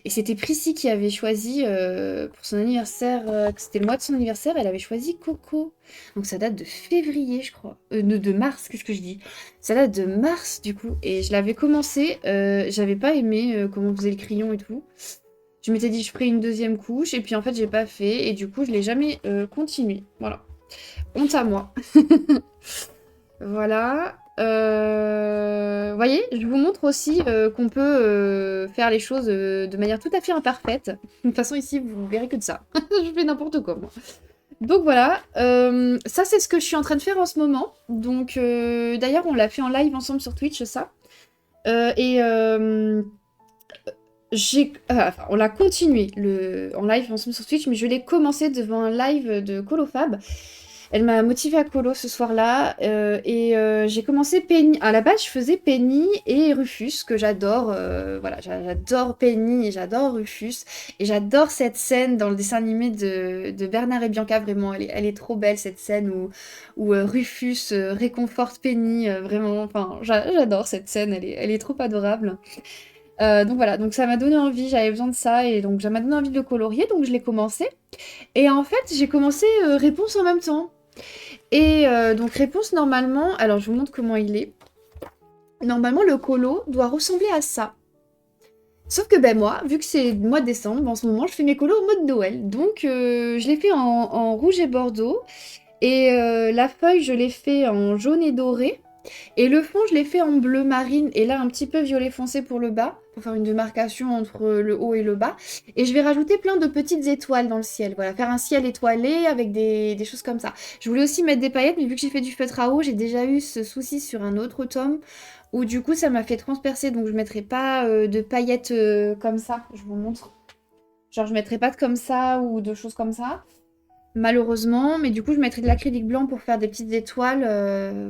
Et c'était Prissy qui avait choisi pour son anniversaire, que c'était le mois de son anniversaire, elle avait choisi Coco. Donc ça date de février, je crois. De mars, qu'est-ce que je dis? Ça date de mars, du coup. Et je l'avais commencé, j'avais pas aimé comment on faisait le crayon et tout. Je m'étais dit, je ferai une deuxième couche, et puis en fait, j'ai pas fait, et du coup, je l'ai jamais continué. Voilà. Honte à moi. Voilà. Vous voyez, je vous montre aussi qu'on peut faire les choses de manière tout à fait imparfaite. De toute façon, ici, vous verrez que de ça. Je fais n'importe quoi, moi. Donc voilà, ça c'est ce que je suis en train de faire en ce moment. Donc d'ailleurs, on l'a fait en live ensemble sur Twitch, ça. Et enfin, on l'a continué en live ensemble sur Twitch, mais je l'ai commencé devant un live de Colofab. Elle m'a motivée à colo ce soir-là. Et j'ai commencé Penny. À la base, je faisais Penny et Rufus, que j'adore. Voilà, j'adore Penny et j'adore Rufus. Et j'adore cette scène dans le dessin animé de Bernard et Bianca. Vraiment, elle est trop belle, cette scène où Rufus réconforte Penny. Vraiment, enfin, j'adore cette scène. Elle est trop adorable. Donc voilà, donc ça m'a donné envie, j'avais besoin de ça, et donc ça m'a donné envie de le colorier, donc je l'ai commencé. Et en fait, j'ai commencé Réponse en même temps. Et donc Réponse, normalement, alors je vous montre comment il est. Normalement, le colo doit ressembler à ça. Sauf que ben moi, vu que c'est le mois de décembre, en ce moment, je fais mes colos en mode Noël. Donc je l'ai fait en rouge et bordeaux. Et la feuille, je l'ai fait en jaune et doré. Et le fond, je l'ai fait en bleu marine et là un petit peu violet foncé pour le bas, pour faire une démarcation entre le haut et le bas. Et je vais rajouter plein de petites étoiles dans le ciel. Voilà, faire un ciel étoilé avec des choses comme ça. Je voulais aussi mettre des paillettes, mais vu que j'ai fait du feutre à eau, j'ai déjà eu ce souci sur un autre tome où du coup ça m'a fait transpercer. Donc je mettrai pas de paillettes comme ça. Je vous montre. Genre je mettrai pas de comme ça ou de choses comme ça. Malheureusement, mais du coup je mettrai de l'acrylique blanc pour faire des petites étoiles.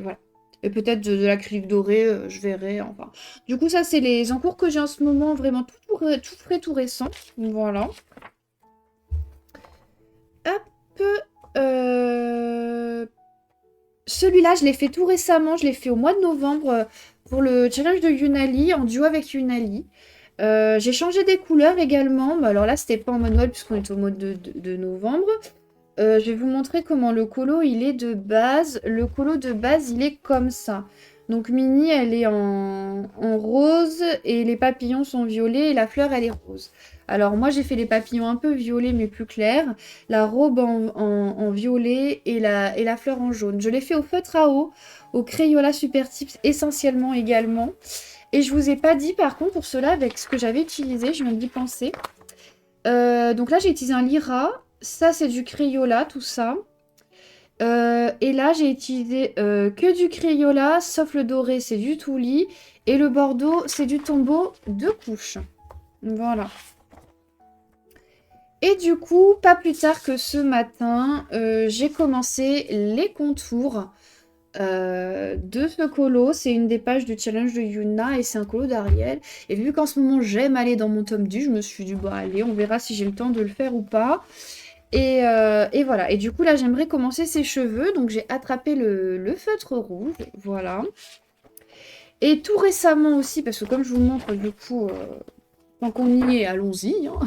Voilà. Et peut-être de l'acrylique doré, je verrai, enfin. Du coup, ça, c'est les encours que j'ai en ce moment, vraiment tout frais, tout récent. Voilà. Hop. Celui-là, je l'ai fait tout récemment, je l'ai fait au mois de novembre pour le challenge de Yunali, en duo avec Yunali. J'ai changé des couleurs également. Bah, alors là, c'était pas en mode Noël, puisqu'on est au mois de novembre. Je vais vous montrer comment le colo il est de base. Le colo de base il est comme ça. Donc Minnie elle est en rose et les papillons sont violets et la fleur elle est rose. Alors moi j'ai fait les papillons un peu violets mais plus clairs. La robe en violet et la fleur en jaune. Je l'ai fait au feutre à eau, au Crayola Super Tips essentiellement également. Et je vous ai pas dit par contre pour cela avec ce que j'avais utilisé, je viens d'y penser. Donc là j'ai utilisé un Lyra. Ça, c'est du Crayola, tout ça. Et là, j'ai utilisé que du Crayola, sauf le doré, c'est du Tuli. Et le bordeaux, c'est du Tombow de couche. Voilà. Et du coup, pas plus tard que ce matin, j'ai commencé les contours de ce colo. C'est une des pages du challenge de Yuna et c'est un colo d'Ariel. Et vu qu'en ce moment, j'aime aller dans mon tome 10, je me suis dit, bon, allez, on verra si j'ai le temps de le faire ou pas. Et voilà. Et du coup, là, j'aimerais commencer ses cheveux. Donc, j'ai attrapé le feutre rouge. Voilà. Et tout récemment aussi, parce que comme je vous montre, du coup, tant qu'on y est, allons-y. Hein.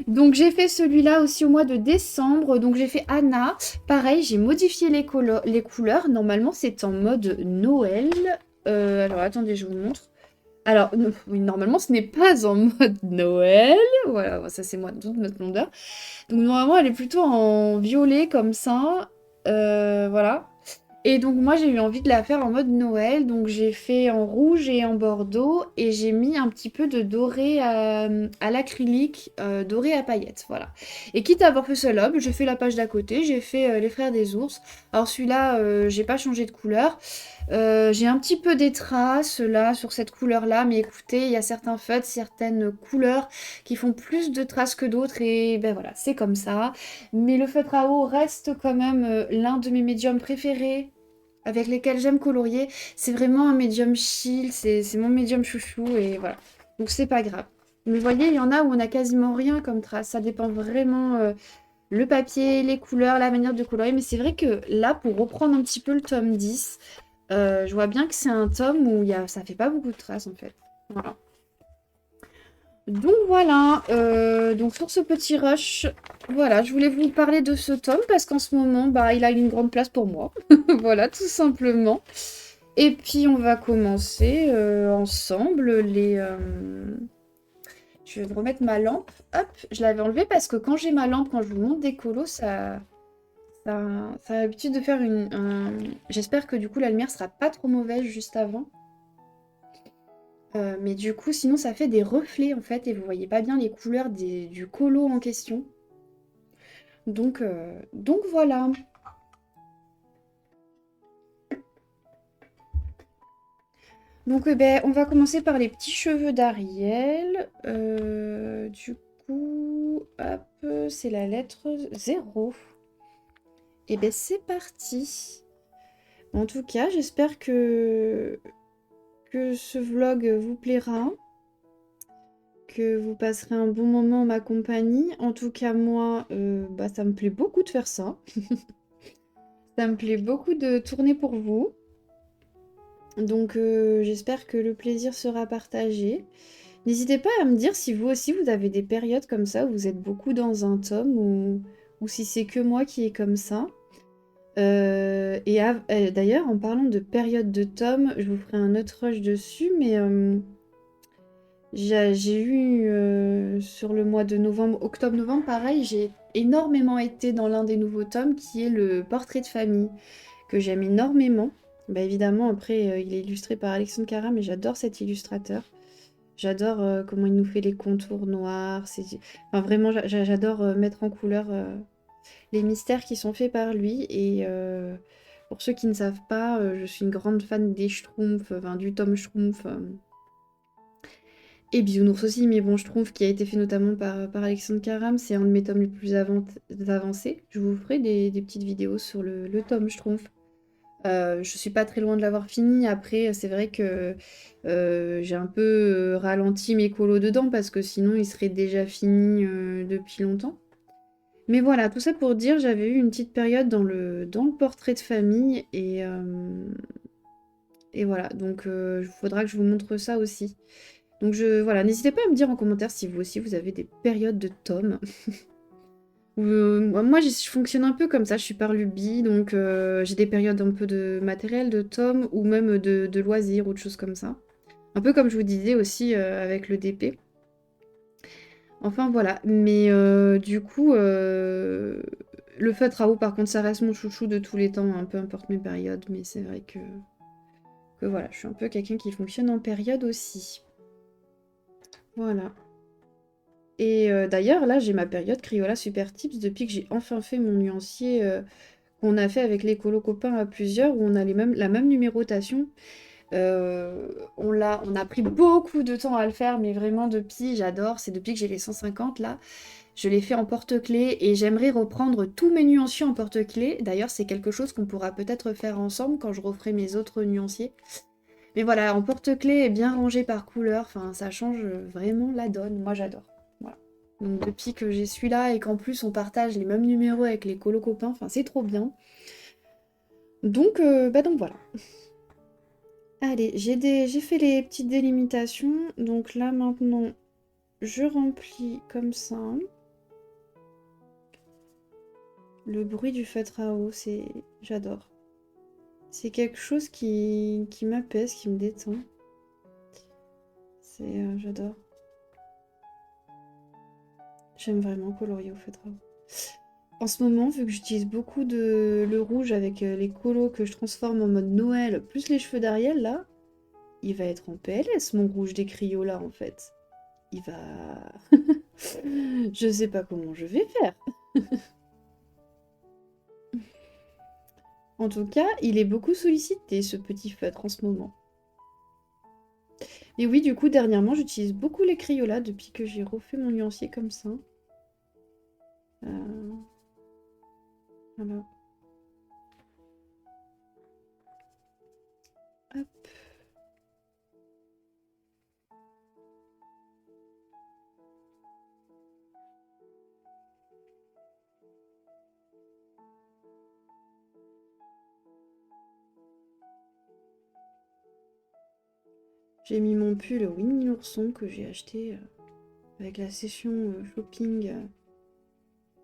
Donc, j'ai fait celui-là aussi au mois de décembre. Donc, j'ai fait Anna. Pareil, j'ai modifié les couleurs. Normalement, c'est en mode Noël. Alors, attendez, je vous montre. Alors, oui, normalement, ce n'est pas en mode Noël. Voilà, ça, c'est moi, toute ma blondeur. Donc normalement, elle est plutôt en violet comme ça. Voilà. Et donc moi, j'ai eu envie de la faire en mode Noël. Donc j'ai fait en rouge et en bordeaux. Et j'ai mis un petit peu de doré à l'acrylique, doré à paillettes. Voilà. Et quitte à avoir fait cela, j'ai fait la page d'à côté. J'ai fait les frères des ours. Alors celui-là, j'ai pas changé de couleur. J'ai un petit peu des traces là sur cette couleur là, mais écoutez, il y a certains feutres, certaines couleurs qui font plus de traces que d'autres et ben voilà, c'est comme ça. Mais le feutre à eau reste quand même l'un de mes médiums préférés avec lesquels j'aime colorier. C'est vraiment un médium chill, c'est mon médium chouchou et voilà. Donc c'est pas grave. Mais vous voyez, il y en a où on a quasiment rien comme trace. Ça dépend vraiment le papier, les couleurs, la manière de colorier. Mais c'est vrai que là, pour reprendre un petit peu le tome 10, je vois bien que c'est un tome où ça fait pas beaucoup de traces en fait. Voilà. Donc voilà, donc sur ce petit rush, voilà, je voulais vous parler de ce tome parce qu'en ce moment, bah, il a une grande place pour moi. Voilà, tout simplement. Et puis on va commencer ensemble Je vais remettre ma lampe. Hop, je l'avais enlevée parce que quand j'ai ma lampe, quand je vous montre des colos, ça a l'habitude de faire J'espère que du coup la lumière sera pas trop mauvaise juste avant. Mais du coup, sinon ça fait des reflets en fait et vous voyez pas bien les couleurs du colo en question. Donc voilà. Donc ben, on va commencer par les petits cheveux d'Ariel. Du coup, hop, c'est la lettre 0. Et ben c'est parti. En tout cas, j'espère que ce vlog vous plaira, que vous passerez un bon moment en ma compagnie. En tout cas, moi, bah, ça me plaît beaucoup de faire ça. Ça me plaît beaucoup de tourner pour vous. Donc j'espère que le plaisir sera partagé. N'hésitez pas à me dire si vous aussi vous avez des périodes comme ça où vous êtes beaucoup dans un tome ou si c'est que moi qui est comme ça. D'ailleurs, en parlant de période de tome, je vous ferai un autre rush dessus, mais j'ai eu sur le mois de novembre, octobre-novembre, pareil, j'ai énormément été dans l'un des nouveaux tomes qui est le portrait de famille, que j'aime énormément. Bah évidemment, après, il est illustré par Alexandre Cara, mais j'adore cet illustrateur. J'adore comment il nous fait les contours noirs. Enfin, vraiment, j'adore mettre en couleur les mystères qui sont faits par lui. Et pour ceux qui ne savent pas, je suis une grande fan des Schtroumpfs, enfin, du tome Schtroumpf. Et Bisounours aussi, mais bon, je trouve qu'il a été fait notamment par Alexandre Caram, c'est un de mes tomes les plus avancés. Je vous ferai des petites vidéos sur le tome Schtroumpf. Je suis pas très loin de l'avoir fini. Après, c'est vrai que j'ai un peu ralenti mes colos dedans parce que sinon il serait déjà fini depuis longtemps. Mais voilà, tout ça pour dire, j'avais eu une petite période dans le portrait de famille et voilà, donc il faudra que je vous montre ça aussi. Donc voilà, n'hésitez pas à me dire en commentaire si vous aussi vous avez des périodes de tomes. Moi je fonctionne un peu comme ça, je suis par lubie, donc j'ai des périodes un peu de matériel, de tomes, ou même de loisirs ou de choses comme ça. Un peu comme je vous disais aussi avec le DP. Enfin voilà, mais du coup, le feutre à eau par contre ça reste mon chouchou de tous les temps, hein, peu importe mes périodes, mais c'est vrai que voilà, je suis un peu quelqu'un qui fonctionne en période aussi. Voilà. Et d'ailleurs, là, j'ai ma période Crayola Super Tips depuis que j'ai enfin fait mon nuancier qu'on a fait avec les colo copains à plusieurs, où on a la même numérotation. On a pris beaucoup de temps à le faire, mais vraiment depuis, j'adore, c'est depuis que j'ai les 150 là, je l'ai fait en porte-clés et j'aimerais reprendre tous mes nuanciers en porte-clés. D'ailleurs, c'est quelque chose qu'on pourra peut-être faire ensemble quand je referai mes autres nuanciers. Mais voilà, en porte-clés bien rangé par couleur, enfin, ça change vraiment la donne. Moi, j'adore. Voilà. Donc, depuis que j'ai celui-là et qu'en plus on partage les mêmes numéros avec les colo copains, enfin, c'est trop bien. Donc voilà. Allez, j'ai fait les petites délimitations. Donc là, maintenant, je remplis comme ça. Le bruit du feutre à eau, j'adore. C'est quelque chose qui m'apaise, qui me détend. J'adore. J'aime vraiment colorier au feutre à eau. En ce moment, vu que j'utilise beaucoup le rouge avec les colos que je transforme en mode Noël, plus les cheveux d'Ariel, là, il va être en PLS, mon rouge des criots-là, en fait. Il va... Je sais pas comment je vais faire. En tout cas, il est beaucoup sollicité, ce petit feutre, en ce moment. Et oui, du coup, dernièrement, j'utilise beaucoup les Crayolas depuis que j'ai refait mon nuancier comme ça. Euh, Voilà. Hop. J'ai mis mon pull Winnie l'ourson que j'ai acheté avec la session shopping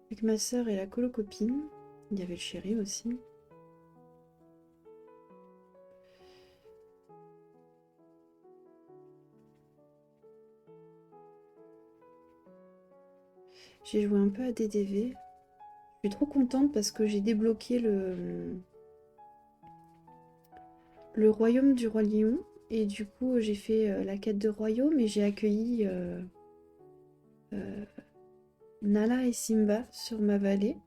avec ma soeur et la colo-copine. Il y avait le chéri aussi. J'ai joué un peu à DDV. Je suis trop contente parce que j'ai débloqué le royaume du roi lion. Et du coup, j'ai fait la quête de royaume et j'ai accueilli Nala et Simba sur ma vallée.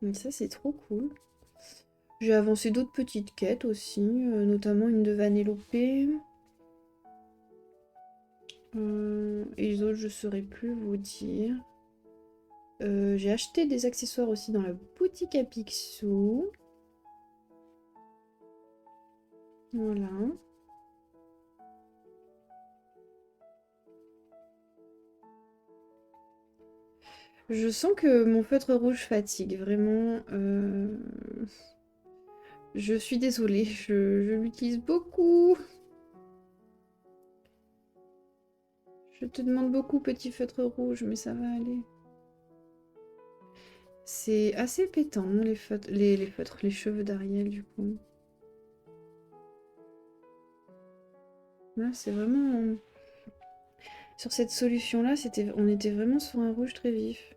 Donc ça, c'est trop cool. J'ai avancé d'autres petites quêtes aussi, notamment une de Vanellope. Et les autres, je saurais plus vous dire. J'ai acheté des accessoires aussi dans la boutique à Picsou. Voilà. Je sens que mon feutre rouge fatigue, vraiment. Je suis désolée, je l'utilise beaucoup. Je te demande beaucoup, petit feutre rouge, mais ça va aller. C'est assez pétant, les feutres, les cheveux d'Ariel, du coup. Là, c'est vraiment... Sur cette solution-là, on était vraiment sur un rouge très vif.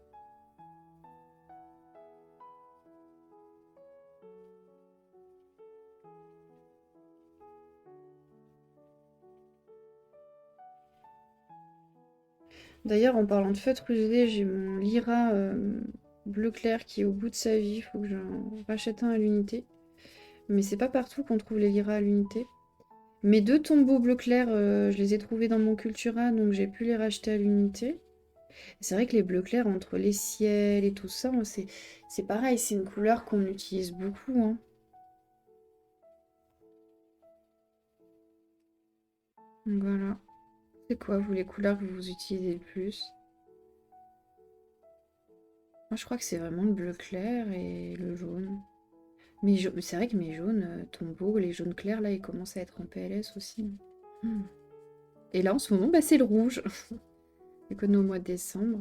D'ailleurs, en parlant de feutre usé, j'ai mon Lyra bleu clair qui est au bout de sa vie. Il faut que j'en rachète un à l'unité. Mais c'est pas partout qu'on trouve les Lyra à l'unité. Mes deux tombeaux bleu clair, je les ai trouvés dans mon Cultura, donc j'ai pu les racheter à l'unité. C'est vrai que les bleus clairs, entre les ciels et tout ça, c'est pareil, c'est une couleur qu'on utilise beaucoup, hein. Donc voilà. C'est quoi, vous, les couleurs que vous utilisez le plus? Moi, je crois que c'est vraiment le bleu clair et le jaune. Mais c'est vrai que mes jaunes tombeaux, les jaunes clairs, là, ils commencent à être en PLS aussi. Hmm. Et là, en ce moment, bah, c'est le rouge. Vu qu'on est au mois de décembre.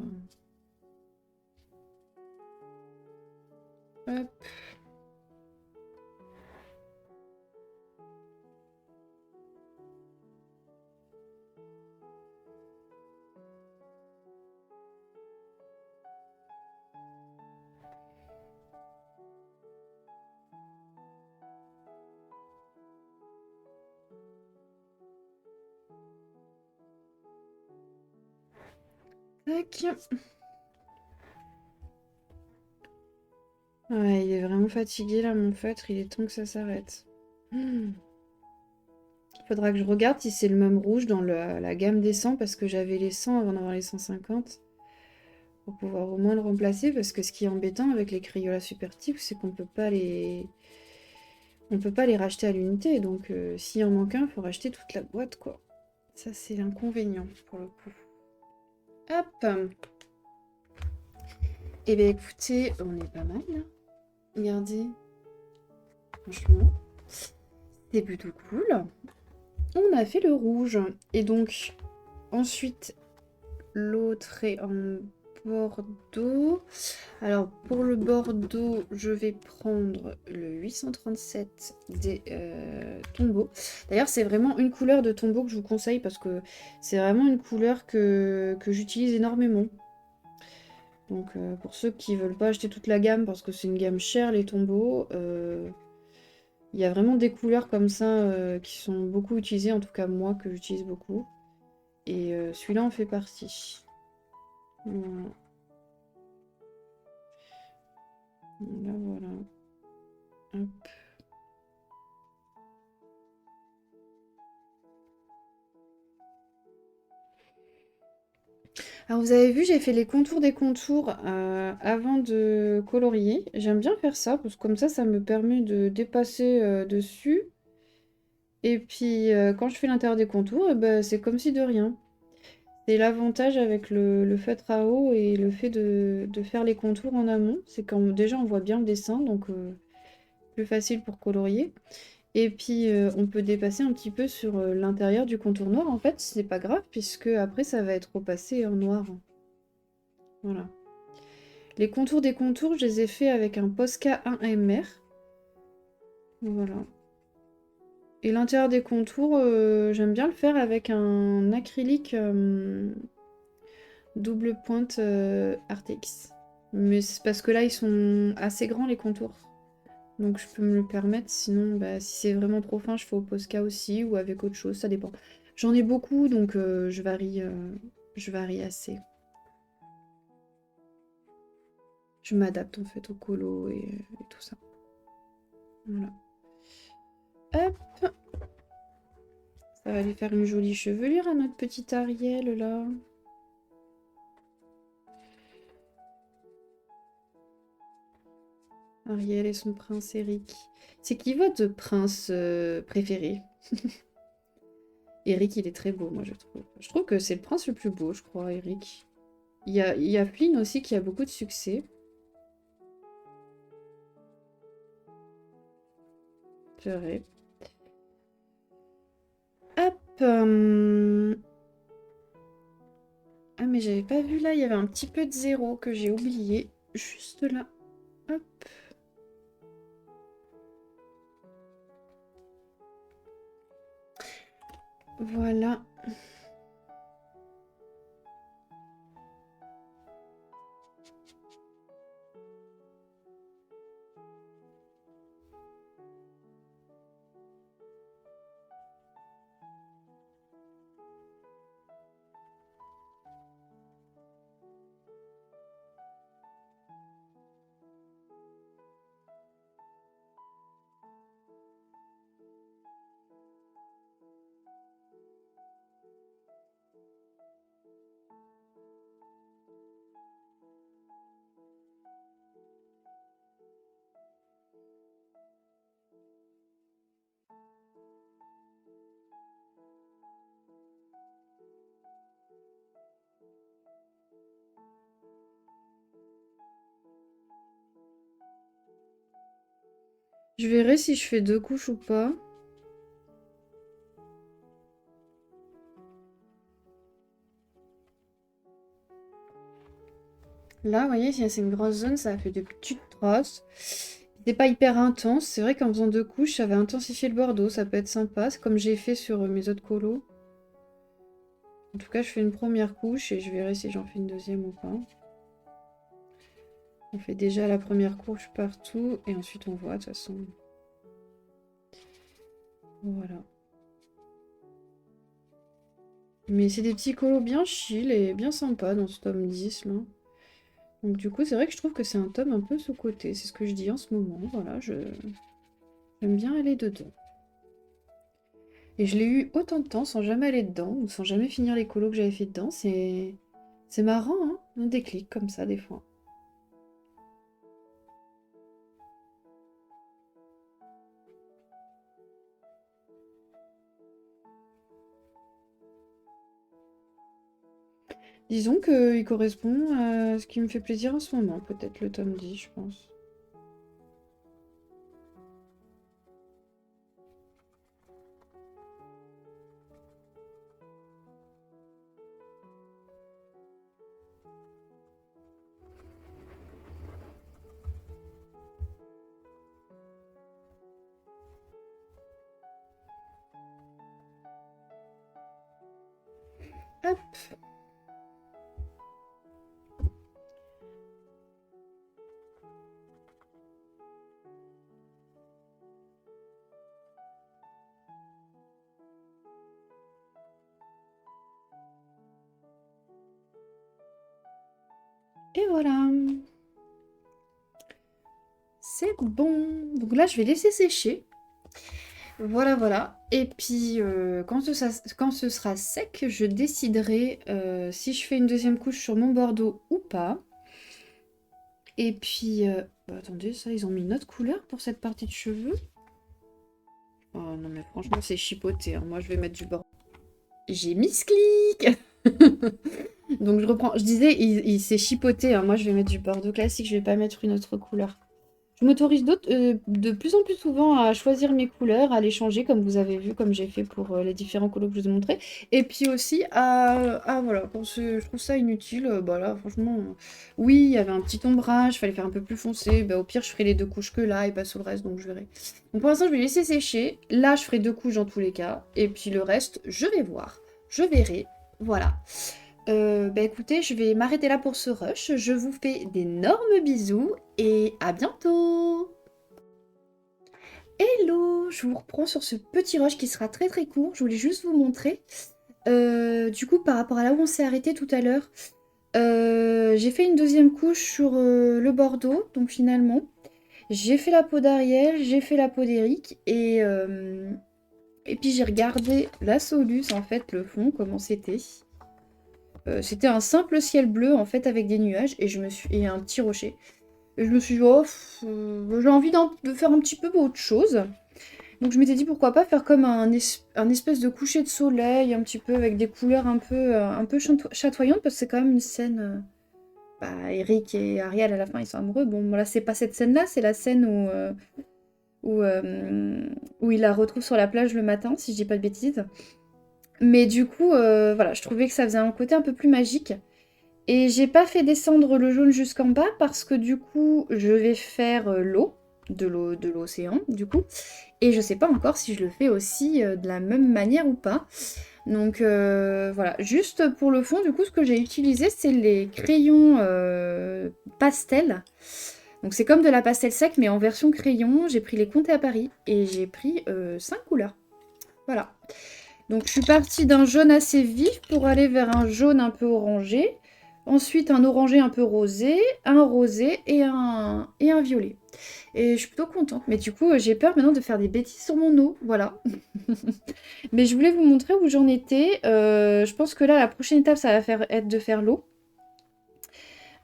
Hop. Tac. Ouais, il est vraiment fatigué, là, mon feutre. Il est temps que ça s'arrête. Hmm. Faudra que je regarde si c'est le même rouge dans la gamme des 100, parce que j'avais les 100 avant d'avoir les 150. Pour pouvoir au moins le remplacer, parce que ce qui est embêtant avec les Crayola Super Type, c'est qu'on peut pas les... On peut pas les racheter à l'unité, donc s'il en manque un, il faut racheter toute la boîte, quoi. Ça, c'est l'inconvénient, pour le coup. Hop. Eh bien, écoutez, on est pas mal, là. Regardez. Franchement, c'est plutôt cool. On a fait le rouge. Et donc, ensuite, l'autre est en Bordeaux. Alors, pour le Bordeaux, je vais prendre le 837 des tombeaux. D'ailleurs, c'est vraiment une couleur de tombeau que je vous conseille parce que c'est vraiment une couleur que j'utilise énormément. Donc, pour ceux qui veulent pas acheter toute la gamme parce que c'est une gamme chère, les tombeaux, il y a vraiment des couleurs comme ça qui sont beaucoup utilisées, en tout cas moi que j'utilise beaucoup. Et celui-là en fait partie. Voilà. Là, voilà. Hop. Alors vous avez vu, j'ai fait les contours des contours avant de colorier. J'aime bien faire ça, parce que comme ça me permet de dépasser dessus. Et puis quand je fais l'intérieur des contours, eh ben, c'est comme si de rien. C'est l'avantage avec le feutre à eau et le fait de faire les contours en amont. C'est quand déjà on voit bien le dessin, donc plus facile pour colorier. Et puis on peut dépasser un petit peu sur l'intérieur du contour noir. En fait, c'est pas grave puisque après ça va être repassé en noir. Voilà. Les contours des contours, je les ai fait avec un Posca 1MR. Voilà. Et l'intérieur des contours, j'aime bien le faire avec un acrylique double pointe Artex. Mais c'est parce que là, ils sont assez grands les contours. Donc je peux me le permettre. Sinon, bah, si c'est vraiment trop fin, je fais au Posca aussi ou avec autre chose, ça dépend. J'en ai beaucoup, donc je varie assez. Je m'adapte en fait au colo et tout ça. Voilà. Hop. Ça va lui faire une jolie chevelure à notre petite Ariel là. Ariel et son prince Eric. C'est qui votre prince préféré? Eric, il est très beau, moi je trouve. Je trouve que c'est le prince le plus beau, je crois, Eric. Il y a Flynn aussi qui a beaucoup de succès. C'est vrai. Hop. Ah mais j'avais pas vu là, il y avait un petit peu de zéro que j'ai oublié. Juste là. Hop. Voilà. Je verrai si je fais 2 couches ou pas. Là, vous voyez, c'est une grosse zone, ça a fait des petites traces. C'est pas hyper intense. C'est vrai qu'en faisant 2 couches, ça va intensifier le bordeaux. Ça peut être sympa. C'est comme j'ai fait sur mes autres colos. En tout cas, je fais une première couche et je verrai si j'en fais une deuxième ou pas. On fait déjà la première couche partout et ensuite on voit de toute façon. Voilà. Mais c'est des petits colos bien chill et bien sympas dans ce tome 10 là. Donc du coup, c'est vrai que je trouve que c'est un tome un peu sous-coté. C'est ce que je dis en ce moment. Voilà, j'aime bien aller dedans. Et je l'ai eu autant de temps sans jamais aller dedans ou sans jamais finir les colos que j'avais fait dedans. C'est marrant, hein, un déclic comme ça des fois. Disons qu'il correspond à ce qui me fait plaisir en ce moment, peut-être le tome 10, je pense. Hop. Et voilà. C'est bon. Donc là, je vais laisser sécher. Voilà, voilà. Et puis, quand ce sera sec, je déciderai si je fais une deuxième couche sur mon bordeaux ou pas. Et puis, bah, attendez, ça, ils ont mis une autre couleur pour cette partie de cheveux. Oh non, mais franchement, c'est chipoté, hein. Moi, je vais mettre du bordeaux. J'ai mis ce clic. Donc, je reprends. Je disais, il s'est chipoté, hein. Moi, je vais mettre du bordeaux classique. Je vais pas mettre une autre couleur. Je m'autorise de plus en plus souvent à choisir mes couleurs, à les changer comme vous avez vu, comme j'ai fait pour les différents colos que je vous ai montrés. Et puis aussi voilà, quand je trouve ça inutile, bah là franchement, oui, il y avait un petit ombrage, fallait faire un peu plus foncé, bah au pire je ferai les 2 couches que là et pas sur le reste, donc je verrai. Donc pour l'instant je vais laisser sécher, là je ferai 2 couches dans tous les cas, et puis le reste je vais voir, je verrai, voilà. Bah écoutez, je vais m'arrêter là pour ce rush. Je vous fais d'énormes bisous et à bientôt! Hello! Je vous reprends sur ce petit rush qui sera très très court. Je voulais juste vous montrer. Du coup, par rapport à là où on s'est arrêté tout à l'heure, j'ai fait une deuxième couche sur le bordeaux. Donc finalement, j'ai fait la peau d'Ariel, j'ai fait la peau d'Eric et puis j'ai regardé la Solus, en fait, le fond, comment c'était. C'était un simple ciel bleu en fait avec des nuages et un petit rocher. Et je me suis dit, oh, j'ai envie de faire un petit peu autre chose. Donc je m'étais dit pourquoi pas faire comme un espèce de coucher de soleil, un petit peu avec des couleurs un peu chatoyantes, parce que c'est quand même une scène. Bah, Eric et Ariel à la fin ils sont amoureux. Bon, là c'est pas cette scène-là, c'est la scène où il la retrouve sur la plage le matin, si je dis pas de bêtises. Mais du coup, voilà, je trouvais que ça faisait un côté un peu plus magique. Et j'ai pas fait descendre le jaune jusqu'en bas parce que du coup, je vais faire de l'océan, du coup. Et je sais pas encore si je le fais aussi de la même manière ou pas. Donc voilà, juste pour le fond, du coup, ce que j'ai utilisé, c'est les crayons pastel. Donc c'est comme de la pastel sec, mais en version crayon. J'ai pris les Comté à Paris et j'ai pris 5 couleurs. Voilà. Donc je suis partie d'un jaune assez vif pour aller vers un jaune un peu orangé. Ensuite un orangé un peu rosé, un rosé et un violet. Et je suis plutôt contente. Mais du coup j'ai peur maintenant de faire des bêtises sur mon eau. Voilà. Mais je voulais vous montrer où j'en étais. Je pense que là la prochaine étape ça va être de faire l'eau.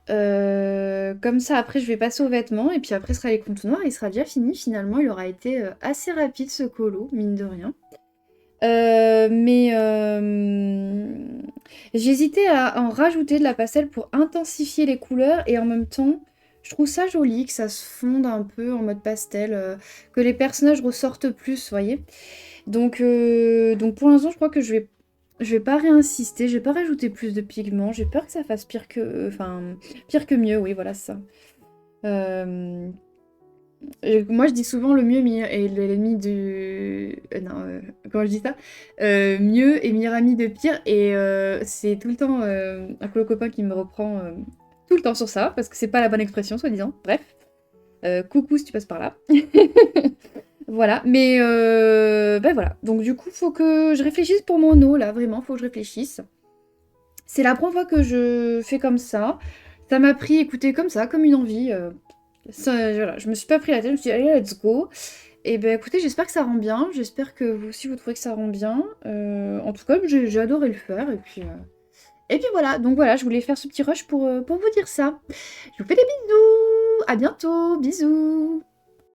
Comme ça après je vais passer aux vêtements. Et puis après ce sera les contours noirs. Il sera déjà fini finalement. Il aura été assez rapide ce colo, mine de rien. J'hésitais à en rajouter de la pastel pour intensifier les couleurs et en même temps, je trouve ça joli que ça se fonde un peu en mode pastel, que les personnages ressortent plus, vous voyez. Donc pour l'instant, je crois que je vais pas réinsister, je vais pas rajouter plus de pigments. J'ai peur que ça fasse pire que, enfin, pire que mieux, oui, voilà c'est ça. Euh, Moi, je dis souvent le mieux est l'ennemi du... non, comment je dis ça? Mieux est meilleur ami de pire. Et c'est tout le temps un colo copain qui me reprend tout le temps sur ça, parce que c'est pas la bonne expression, soi-disant. Bref. Coucou si tu passes par là. Voilà. Mais ben voilà. Donc du coup, faut que je réfléchisse pour mon eau, là. Vraiment, faut que je réfléchisse. C'est la première fois que je fais comme ça. Ça m'a pris, écoutez, comme ça, comme une envie. Voilà, je me suis pas pris la tête, je me suis dit, allez, let's go. Et ben écoutez, j'espère que ça rend bien. J'espère que vous aussi vous trouvez que ça rend bien. En tout cas, j'ai adoré le faire. Et puis voilà, donc voilà, je voulais faire ce petit rush pour vous dire ça. Je vous fais des bisous. À bientôt. Bisous.